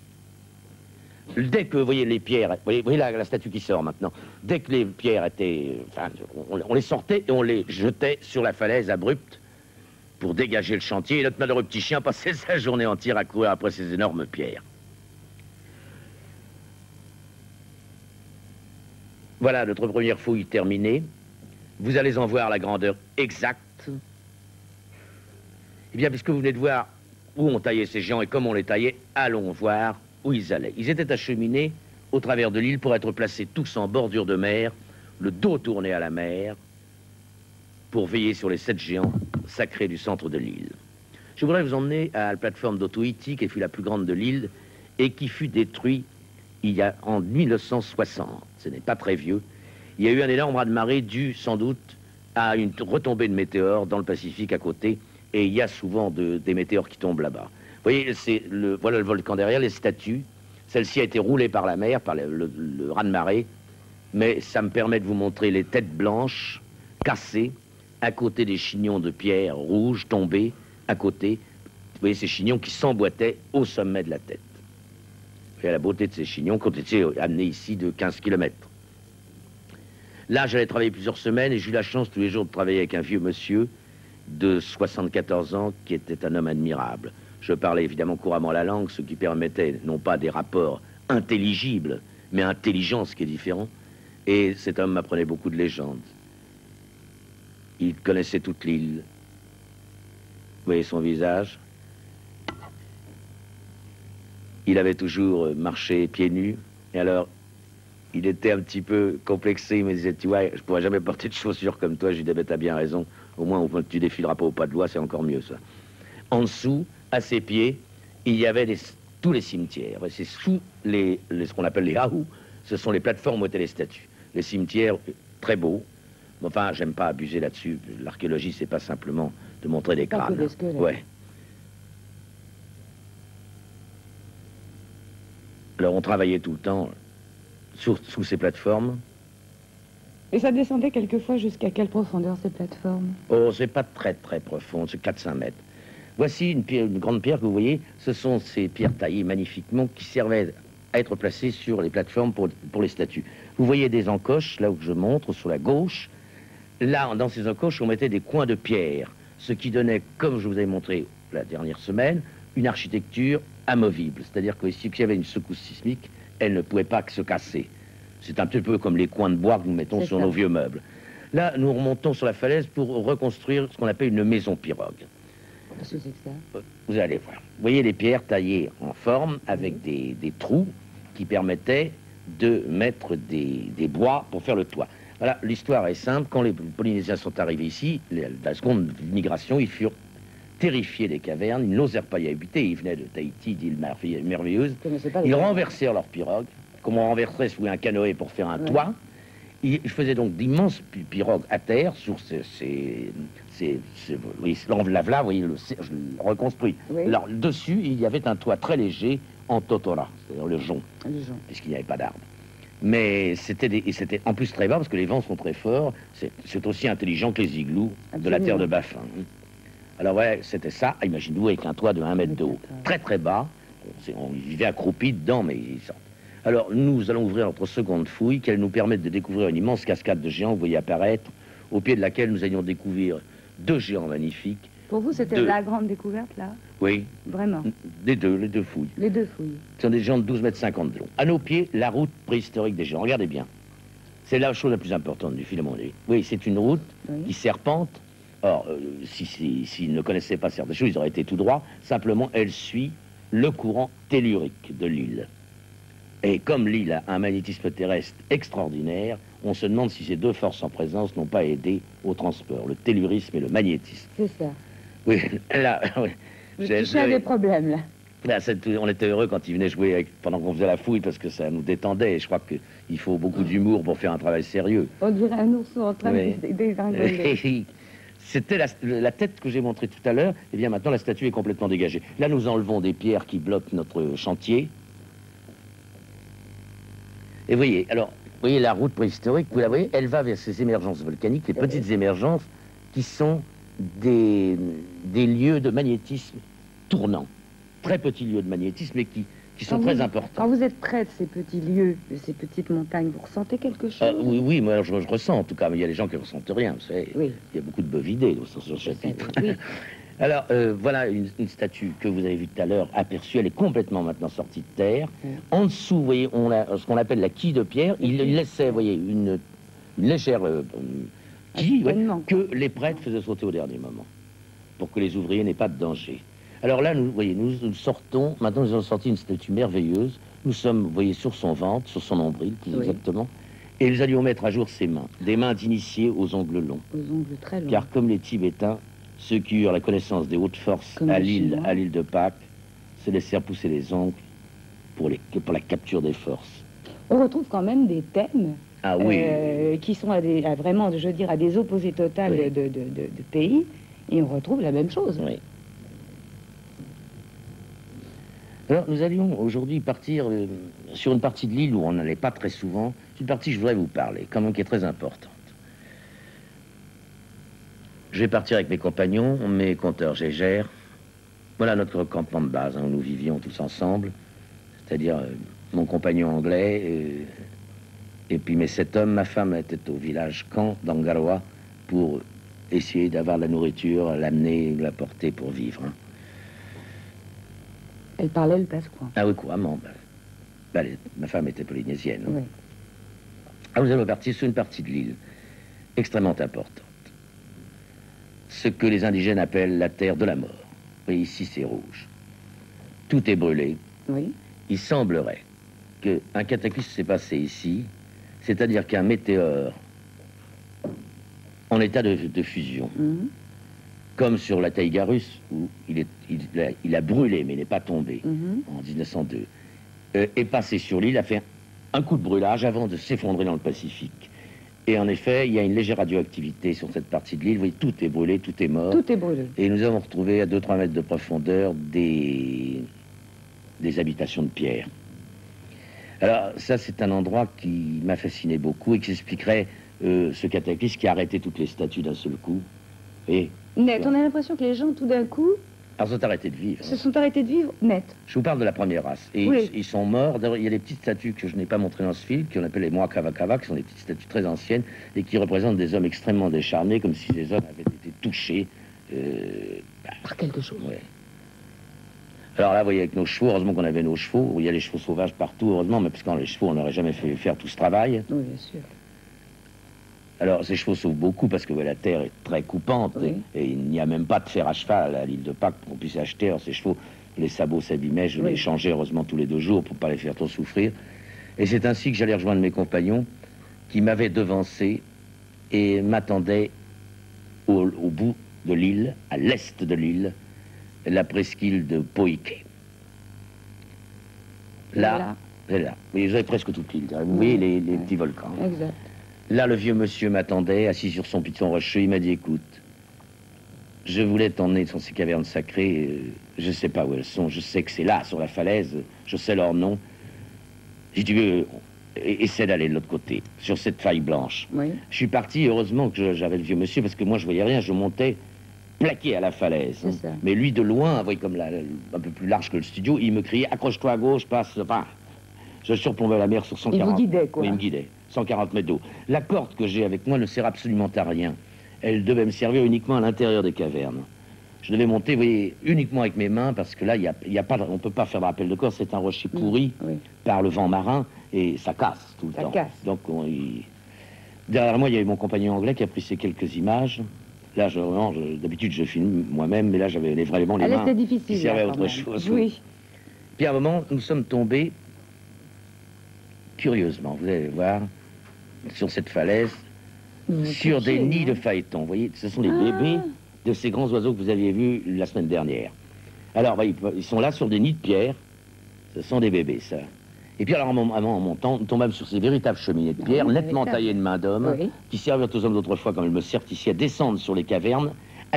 Dès que, vous voyez les pierres, vous voyez la statue qui sort maintenant, dès que les pierres étaient, enfin, on les sortait et on les jetait sur la falaise abrupte pour dégager le chantier. Et notre malheureux petit chien passait sa journée entière à courir après ces énormes pierres. Voilà notre première fouille terminée. Vous allez en voir la grandeur exacte. Eh bien, puisque vous venez de voir où on taillait ces géants et comment on les taillait, allons voir où ils allaient. Ils étaient acheminés au travers de l'île pour être placés tous en bordure de mer, le dos tourné à la mer, pour veiller sur les 7 géants sacrés du centre de l'île. Je voudrais vous emmener à la plateforme d'Otoïti, qui fut la plus grande de l'île, et qui fut détruite en 1960. Ce n'est pas très vieux. Il y a eu un énorme raz-de-marée dû sans doute à une retombée de météores dans le Pacifique à côté, et il y a souvent des météores qui tombent là-bas. Vous voyez, voilà le volcan derrière, les statues. Celle-ci a été roulée par la mer, par le raz-de-marée, mais ça me permet de vous montrer les têtes blanches, cassées, à côté des chignons de pierre rouges tombés, à côté. Vous voyez ces chignons qui s'emboîtaient au sommet de la tête. Vous voyez la beauté de ces chignons qui ont été amenés ici de 15 km. Là, j'allais travailler plusieurs semaines et j'ai eu la chance tous les jours de travailler avec un vieux monsieur de 74 ans qui était un homme admirable. Je parlais évidemment couramment la langue, ce qui permettait non pas des rapports intelligibles, mais intelligents, ce qui est différent. Et cet homme m'apprenait beaucoup de légendes. Il connaissait toute l'île. Vous voyez son visage? Il avait toujours marché pieds nus. Et alors, il était un petit peu complexé. Il me disait, tu vois, je pourrais jamais porter de chaussures comme toi. Je lui disais, ben, t'as bien raison. Au moins, tu défileras pas au pas de doigts, c'est encore mieux, ça. En dessous, à ses pieds, il y avait tous les cimetières. C'est sous ce qu'on appelle les haous. Ce sont les plateformes où étaient les statues. Les cimetières, très beaux. Enfin, j'aime pas abuser là-dessus. L'archéologie, c'est pas simplement de montrer des crânes. Des squelettes. Ouais. Alors, on travaillait tout le temps sous ces plateformes. Et ça descendait quelquefois jusqu'à quelle profondeur, ces plateformes? Oh, c'est pas très profond, c'est 4-5 mètres. Voici une grande pierre que vous voyez. Ce sont ces pierres taillées magnifiquement qui servaient à être placées sur les plateformes pour les statues. Vous voyez des encoches, là où je montre, sur la gauche. Là, dans ces encoches, on mettait des coins de pierre, ce qui donnait, comme je vous ai montré la dernière semaine, une architecture amovible. C'est-à-dire que s'il y avait une secousse sismique, elle ne pouvait pas se casser. C'est un petit peu comme les coins de bois que nous mettons sur nos vieux meubles. Là, nous remontons sur la falaise pour reconstruire ce qu'on appelle une maison pirogue. Qu'est-ce que c'est que ça? Vous allez voir. Vous voyez les pierres taillées en forme avec des trous qui permettaient de mettre des bois pour faire le toit. Voilà, l'histoire est simple. Quand les Polynésiens sont arrivés ici, la seconde migration, ils furent terrifiés des cavernes. Ils n'osèrent pas y habiter. Ils venaient de Tahiti, d'îles merveilleuses. Ils renversèrent leur pirogue, comme on renverserait sous un canoë pour faire un toit. Ils faisaient donc d'immenses pirogues à terre sur là, vous voyez, je le reconstruis. Oui. Alors, dessus, il y avait un toit très léger en totora, c'est-à-dire le jonc, puisqu'il n'y avait pas d'arbres. Mais c'était en plus très bas, parce que les vents sont très forts. C'est aussi intelligent que les igloos de la terre de Baffin. Alors, ouais, c'était ça. Imaginez-vous avec un toit de 1 mètre de haut. Très bas. On vivait accroupi dedans, mais ils sortent. Alors, nous allons ouvrir notre seconde fouille, qui nous permettre de découvrir une immense cascade de géants, vous voyez apparaître, au pied de laquelle nous allions découvrir 2 géants magnifiques. Pour vous, c'était la grande découverte, là? Oui. Vraiment? Les deux fouilles. Les 2 fouilles. Ce sont des géants de 12,50 m de long. À nos pieds, la route préhistorique des géants. Regardez bien. C'est la chose la plus importante du film. Oui, c'est une route qui serpente. Or, s'ils ne connaissaient pas certaines choses, ils auraient été tout droit. Simplement, elle suit le courant tellurique de l'île. Et comme l'île a un magnétisme terrestre extraordinaire, on se demande si ces 2 forces en présence n'ont pas aidé au transport, le tellurisme et le magnétisme. C'est ça. Oui, là, oui. Vous touchez à des problèmes, là. Là, on était heureux quand ils venaient jouer pendant qu'on faisait la fouille, parce que ça nous détendait. Et je crois qu'il faut beaucoup d'humour pour faire un travail sérieux. On dirait un ourson en train de dégringoler. C'était la tête que j'ai montrée tout à l'heure. Et bien maintenant, la statue est complètement dégagée. Là, nous enlevons des pierres qui bloquent notre chantier. Et voyez, la route préhistorique, vous la voyez, elle va vers ces émergences volcaniques, les petites émergences qui sont des lieux de magnétisme tournants. Très petits lieux de magnétisme, mais qui sont très importants. Quand vous êtes près de ces petits lieux, de ces petites montagnes, vous ressentez quelque chose? Oui, moi je ressens en tout cas, mais il y a des gens qui ne ressentent rien, vous savez. Oui. Il y a beaucoup de bovidés sur ce chapitre. Oui. Alors, voilà une statue que vous avez vue tout à l'heure, aperçue, elle est complètement maintenant sortie de terre. En dessous, vous voyez, on a ce qu'on appelle la quille de pierre. Il laissait, vous voyez, une légère quille que les prêtres faisaient sauter au dernier moment, pour que les ouvriers n'aient pas de danger. Alors là, vous voyez, nous sortons, maintenant nous avons sorti une statue merveilleuse. Nous sommes, vous voyez, sur son ventre, sur son nombril, plus exactement. Et nous allions mettre à jour ses mains, des mains d'initiés aux ongles longs. Aux ongles très longs. Car comme les Tibétains, ceux qui eurent la connaissance des hautes forces à l'île de Pâques se laissèrent pousser les ongles pour la capture des forces. On retrouve quand même des thèmes qui sont vraiment, je veux dire, à des opposés totales de pays, et on retrouve la même chose. Oui. Alors, nous allions aujourd'hui partir sur une partie de l'île où on n'allait pas très souvent. C'est une partie que je voudrais vous parler, quand même, qui est très importante. Je vais partir avec mes compagnons, mes compteurs Gégère. Voilà notre campement de base, où nous vivions tous ensemble. C'est-à-dire mon compagnon anglais, et puis mes 7 hommes. Ma femme était au village camp d'Angaroa pour essayer d'avoir la nourriture, l'amener, la porter pour vivre. Elle parlait le pascouin. Ah oui, couramment. Ma femme était polynésienne. Oui. Ah, nous allons partir sur une partie de l'île extrêmement importante. Ce que les indigènes appellent la terre de la mort. Et ici, c'est rouge. Tout est brûlé. Oui. Il semblerait qu'un cataclysme s'est passé ici, c'est-à-dire qu'un météore en état de fusion, comme sur la taïga russe, où il a brûlé, mais il n'est pas tombé, en 1902, est passé sur l'île, a fait un coup de brûlage avant de s'effondrer dans le Pacifique. Et en effet, il y a une légère radioactivité sur cette partie de l'île. Vous voyez, tout est brûlé, tout est mort. Tout est brûlé. Et nous avons retrouvé à 2-3 mètres de profondeur des habitations de pierre. Alors ça, c'est un endroit qui m'a fasciné beaucoup et qui expliquerait ce cataclysme qui a arrêté toutes les statues d'un seul coup. Et net, on a l'impression que les gens, tout d'un coup, se sont arrêtés de vivre. Se sont arrêtés de vivre net. Je vous parle de la première race. Et oui. ils sont morts. Il y a des petites statues que je n'ai pas montrées dans ce film, qu'on appelle les Moakavakava, qui sont des petites statues très anciennes et qui représentent des hommes extrêmement décharnés, comme si ces hommes avaient été touchés par quelque chose. Ouais. Alors là, vous voyez, avec nos chevaux, heureusement qu'on avait nos chevaux. Il y a les chevaux sauvages partout, heureusement, mais parce que les chevaux, on n'aurait jamais fait faire tout ce travail. Oui, bien sûr. Alors, ces chevaux sauvent beaucoup parce que la terre est très coupante et il n'y a même pas de fer à cheval à l'île de Pâques pour qu'on puisse acheter. Alors, ces chevaux, les sabots s'abîmaient, je les changeais heureusement tous les 2 jours pour ne pas les faire trop souffrir. Et c'est ainsi que j'allais rejoindre mes compagnons qui m'avaient devancé et m'attendaient au bout de l'île, à l'est de l'île, la presqu'île de Poike. Là, vous avez presque toute l'île. Vous voyez les petits volcans. Exact. Là, le vieux monsieur m'attendait, assis sur son piton rocheux. Il m'a dit, écoute, je voulais t'emmener dans ces cavernes sacrées. Je ne sais pas où elles sont. Je sais que c'est là, sur la falaise. Je sais leur nom. Si tu veux, essaie d'aller de l'autre côté, sur cette faille blanche. Oui. Je suis parti, heureusement que j'avais le vieux monsieur, parce que moi, je voyais rien. Je montais plaqué à la falaise. Mais lui, de loin, vous voyez, comme un peu plus large que le studio, il me criait, accroche-toi à gauche, passe. Enfin, je surplombais la mer sur 140. Il vous guidait, quoi. Oui, il me guidait. 140 mètres d'eau. La corde que j'ai avec moi ne sert absolument à rien. Elle devait me servir uniquement à l'intérieur des cavernes. Je devais monter, vous voyez, uniquement avec mes mains, parce que là, on ne peut pas faire de rappel de corps. C'est un rocher pourri par le vent marin, et ça casse tout le temps. Casse. Donc, derrière moi, il y avait mon compagnon anglais qui a pris ces quelques images. Là, d'habitude, je filme moi-même, mais là, j'avais vraiment les mains qui servaient à autre chose. Oui. Puis à un moment, nous sommes tombés, curieusement, vous allez voir, sur cette falaise, sur des nids de phaétons. Vous voyez, ce sont les bébés de ces grands oiseaux que vous aviez vus la semaine dernière. Alors, voyez, ils sont là sur des nids de pierre. Ce sont des bébés, ça. Et puis alors, en montant, nous tombâmes sur ces véritables cheminées de pierre, nettement taillées de main d'homme, qui servirent aux hommes d'autrefois, comme ils me servent ici, à descendre sur les cavernes,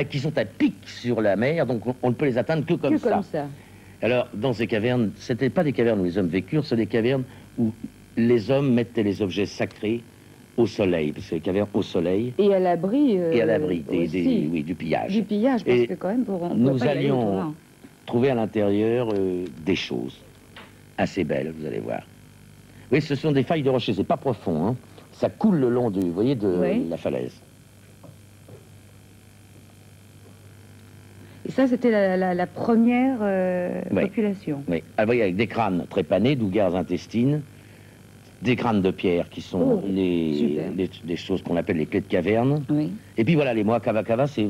qui sont à pic sur la mer, donc on ne peut les atteindre que comme ça. Alors, dans ces cavernes, c'était pas des cavernes où les hommes vécurent, c'est des cavernes où les hommes mettaient les objets sacrés au soleil, parce que les cavernes au soleil. Et à l'abri. Et à l'abri du pillage. Du pillage, parce que quand même, nous allions trouver à l'intérieur des choses assez belles, vous allez voir. Oui, ce sont des failles de rochers, c'est pas profond, hein. Ça coule le long vous voyez, de la falaise. Et ça, c'était la première population. Oui, alors, voyez, avec des crânes trépanés, d'ougars intestines, des crânes de pierre qui sont des choses qu'on appelle les clés de caverne. Oui. Et puis voilà, les Moakavakava, c'est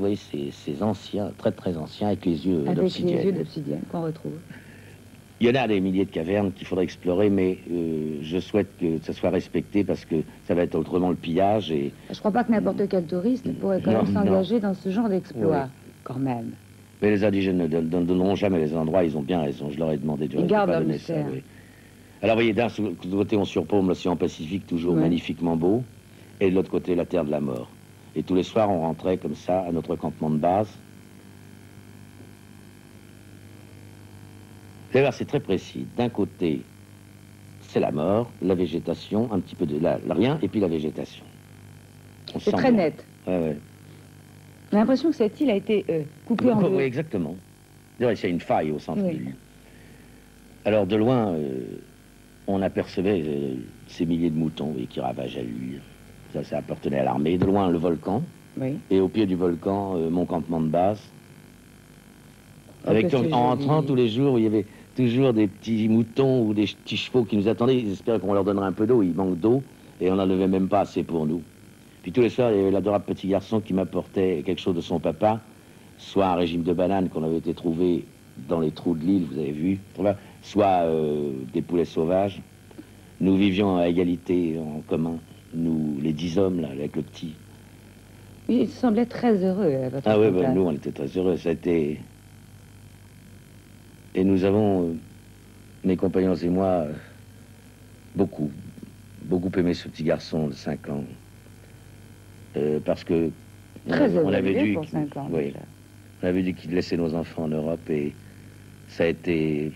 ces anciens, très très anciens, avec les yeux d'obsidienne. Avec les yeux d'obsidienne qu'on retrouve. Il y en a des milliers de cavernes qu'il faudrait explorer, mais je souhaite que ça soit respecté parce que ça va être autrement le pillage. Et... Je crois pas que n'importe quel touriste pourrait quand même s'engager dans ce genre d'exploit, quand même. Mais les indigènes ne donneront jamais les endroits, ils ont bien raison. Je leur ai demandé de pas donner ça. Oui. Alors, vous voyez, d'un côté, on surplombe l'océan Pacifique, toujours magnifiquement beau, et de l'autre côté, la terre de la mort. Et tous les soirs, on rentrait comme ça à notre campement de base. Vous allez voir, c'est très précis. D'un côté, c'est la mort, la végétation, un petit peu de rien, et puis la végétation. C'est très net. Ouais. On a l'impression que cette île a été coupée en deux. Oui, exactement. D'ailleurs, il y a une faille au centre de l'île. Alors, de loin, on apercevait ces milliers de moutons qui ravageaient l'île. Ça appartenait à l'armée. De loin, le volcan. Oui. Et au pied du volcan, mon campement de base. En entrant tous les jours, il y avait toujours des petits moutons ou des petits chevaux qui nous attendaient. Ils espéraient qu'on leur donnerait un peu d'eau. Il manque d'eau et on n'en avait même pas assez pour nous. Puis tous les soirs, il y avait l'adorable petit garçon qui m'apportait quelque chose de son papa, soit un régime de bananes qu'on avait été trouvé dans les trous de l'île, vous avez vu, soit des poulets sauvages. Nous vivions à égalité en commun, nous, les 10 hommes, là, avec le petit. Il semblait très heureux, votre Ah oui, papa. nous, on était très heureux. Ça a été... Et nous avons, mes compagnons et moi, beaucoup aimé ce petit garçon de 5 ans. Parce que Très on heureux avait il est dû, pour 5 ans, oui, déjà. on avait dû laisser nos enfants en Europe et ça a été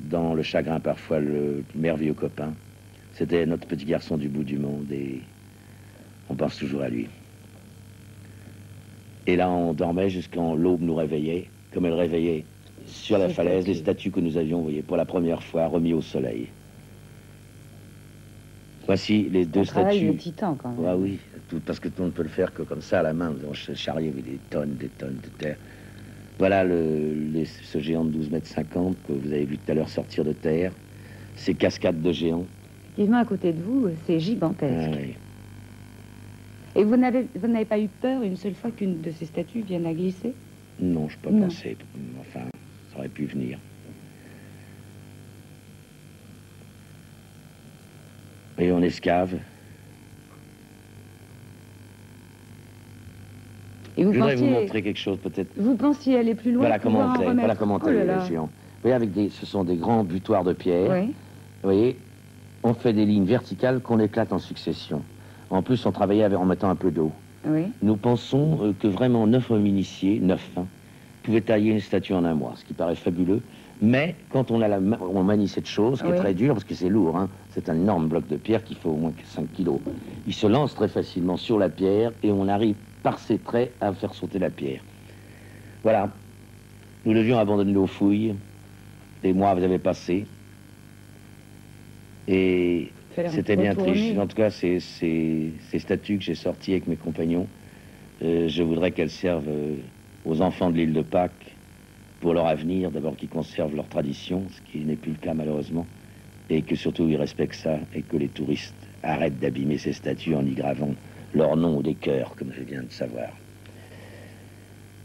dans le chagrin parfois le merveilleux copain. C'était notre petit garçon du bout du monde et on pense toujours à lui. Et là, on dormait jusqu'en l'aube nous réveillait, comme elle réveillait sur la Ces falaise les statues. statues que nous avions, vous voyez, pour la première fois remis au soleil. Voici les deux On travaille statues. le titan, quand même. Ah oui, parce que on ne peut le faire que comme ça à la main. Nous avons charrié avec des tonnes de terre. Voilà ce géant de 12,50 mètres que vous avez vu tout à l'heure sortir de terre. Ces cascades de géants. Effectivement, à côté de vous, c'est gigantesque. Ah oui. Et vous n'avez pas eu peur une seule fois qu'une de ces statues vienne à glisser? Non, je peux pas Non. penser. Enfin, ça aurait pu venir. Et on escave. Et vous Je voudrais vous pensiez, montrer quelque chose peut-être. vous pensiez aller plus loin? Voilà comment pouvoir on en fait, remettre. voilà comment on Oh là fait là. les géants. Vous voyez, ce sont des grands butoirs de pierre. Oui, Vous voyez, on fait des lignes verticales qu'on éclate en succession. En plus, on travaillait en mettant un peu d'eau. oui. Nous pensons que vraiment 9 hommes initiés, 9, pouvaient tailler une statue en un mois, ce qui paraît fabuleux. Mais quand on manie cette chose, qui est Oui. très dure, parce que c'est lourd, c'est un énorme bloc de pierre qui fait au moins 5 kilos. Il se lance très facilement sur la pierre et on arrive par ses traits à faire sauter la pierre. Voilà. Nous devions abandonner nos fouilles. Des mois avaient passé. Et Fallait c'était bien retourner. triste. En tout cas, ces statues que j'ai sorties avec mes compagnons, je voudrais qu'elles servent aux enfants de l'île de Pâques pour leur avenir, d'abord qu'ils conservent leur tradition, ce qui n'est plus le cas malheureusement, et que surtout ils respectent ça, et que les touristes arrêtent d'abîmer ces statues en y gravant leur nom ou des cœurs, comme je viens de savoir.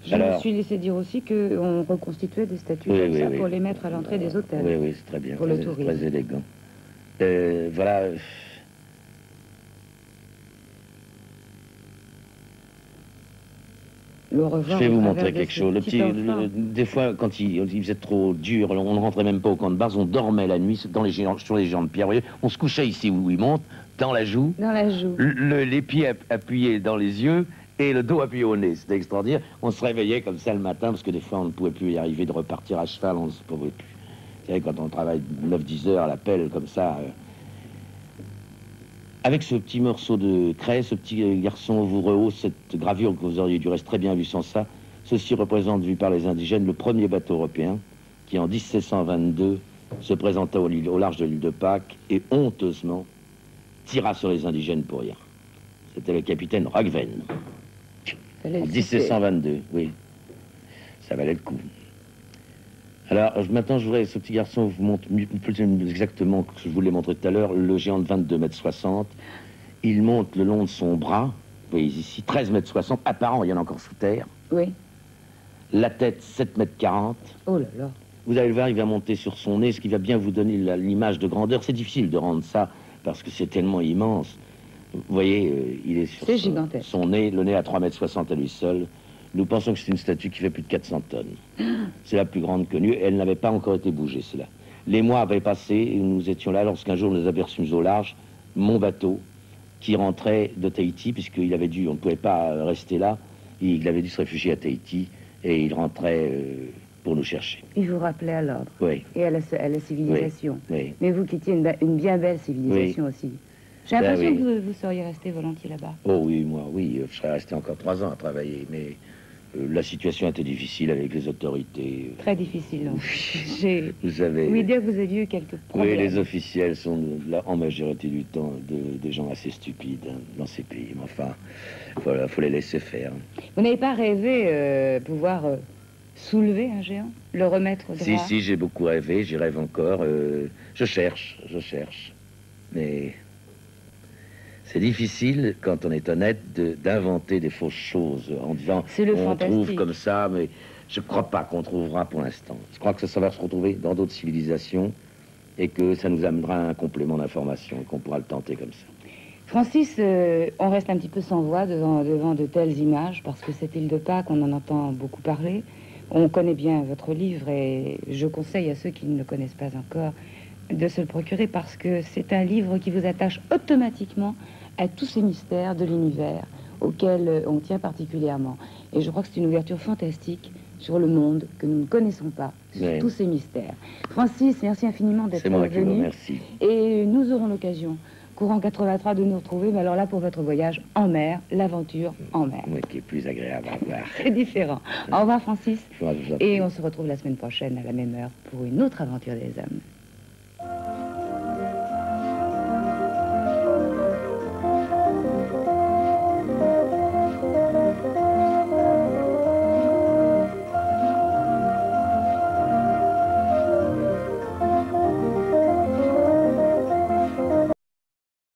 Je me suis laissé dire aussi qu'on reconstituait des statues Oui, comme oui, ça oui. pour les mettre à l'entrée des hôtels. Oui, oui, c'est très bien, Pour le très, tourisme. très élégant. Voilà. Le revoir Je vais au vous travers montrer de quelque ce chose. petit enfant. Des fois, quand il faisait trop dur, on ne rentrait même pas au camp de base, on dormait la nuit sur les géants de pierre. Vous voyez, on se couchait ici où il monte, dans la joue, Dans la joue. les pieds appuyés dans les yeux et le dos appuyé au nez. C'était extraordinaire. On se réveillait comme ça le matin, parce que des fois, on ne pouvait plus y arriver de repartir à cheval, on ne pouvait plus. Vous savez, quand on travaille 9-10 heures à la pelle, comme ça... Avec ce petit morceau de craie, ce petit garçon vous rehausse cette gravure que vous auriez du reste très bien vu sans ça. Ceci représente, vu par les indigènes, le premier bateau européen qui, en 1722, se présenta au large de l'île de Pâques et, honteusement, tira sur les indigènes pour rien. C'était le capitaine Ragven. Fallait En le citer. 1722, oui. Ça valait le coup. Alors, maintenant, je voudrais, ce petit garçon vous montre plus exactement que je vous l'ai montré tout à l'heure, le géant de 22,60 mètres. Il monte le long de son bras, vous voyez ici, 13,60 mètres, apparent, il y en a encore sous terre. Oui. La tête, 7,40 mètres. Oh là là. Vous allez le voir, il va monter sur son nez, ce qui va bien vous donner l'image de grandeur. C'est difficile de rendre ça, parce que c'est tellement immense. Vous voyez, il est sur gigantesque. son nez, le nez à 3,60 mètres à lui seul. Nous pensons que c'est une statue qui fait plus de 400 tonnes. C'est la plus grande connue. Elle n'avait pas encore été bougée, cela. Les mois avaient passé et nous étions là lorsqu'un jour nous aperçûmes au large mon bateau qui rentrait de Tahiti, puisqu'il avait dû, on ne pouvait pas rester là. Il avait dû se réfugier à Tahiti et il rentrait pour nous chercher. Il vous rappelait à l'ordre. Oui, Et à la civilisation. oui. Mais vous quittiez une bien belle civilisation aussi. J'ai Ben l'impression oui. que vous seriez resté volontiers là-bas. Oh oui, moi, oui, je serais resté encore 3 ans à travailler, mais la situation était difficile avec les autorités. Très difficile. Donc. J'ai Vous savez... ouï dire que vous aviez eu quelques problèmes. Oui, les officiels sont, là, en majorité du temps, des gens assez stupides dans ces pays. Mais enfin, voilà, faut les laisser faire. Vous n'avez pas rêvé pouvoir soulever un géant, le remettre droit? Si, j'ai beaucoup rêvé, j'y rêve encore. Je cherche. Mais c'est difficile, quand on est honnête, d'inventer des fausses choses en disant C'est le on trouve fantastique. comme ça, mais je ne crois pas qu'on trouvera pour l'instant. Je crois que ça va se retrouver dans d'autres civilisations et que ça nous amènera un complément d'information et qu'on pourra le tenter comme ça. Francis, on reste un petit peu sans voix devant de telles images, parce que cette île de Pâques, on en entend beaucoup parler. On connaît bien votre livre et je conseille à ceux qui ne le connaissent pas encore de se le procurer, parce que c'est un livre qui vous attache automatiquement à tous ces mystères de l'univers auxquels on tient particulièrement. Et je crois que c'est une ouverture fantastique sur le monde que nous ne connaissons pas, sur Oui. tous ces mystères. Francis, merci infiniment d'être C'est moi qui vous venu. remercie. Et nous aurons l'occasion, courant 83, de nous retrouver, mais alors là, pour votre voyage en mer, l'aventure en mer. Oui, qui est plus agréable à voir. C'est différent. Au revoir, Francis. Je vous en Et prie. on se retrouve la semaine prochaine à la même heure pour une autre aventure des hommes.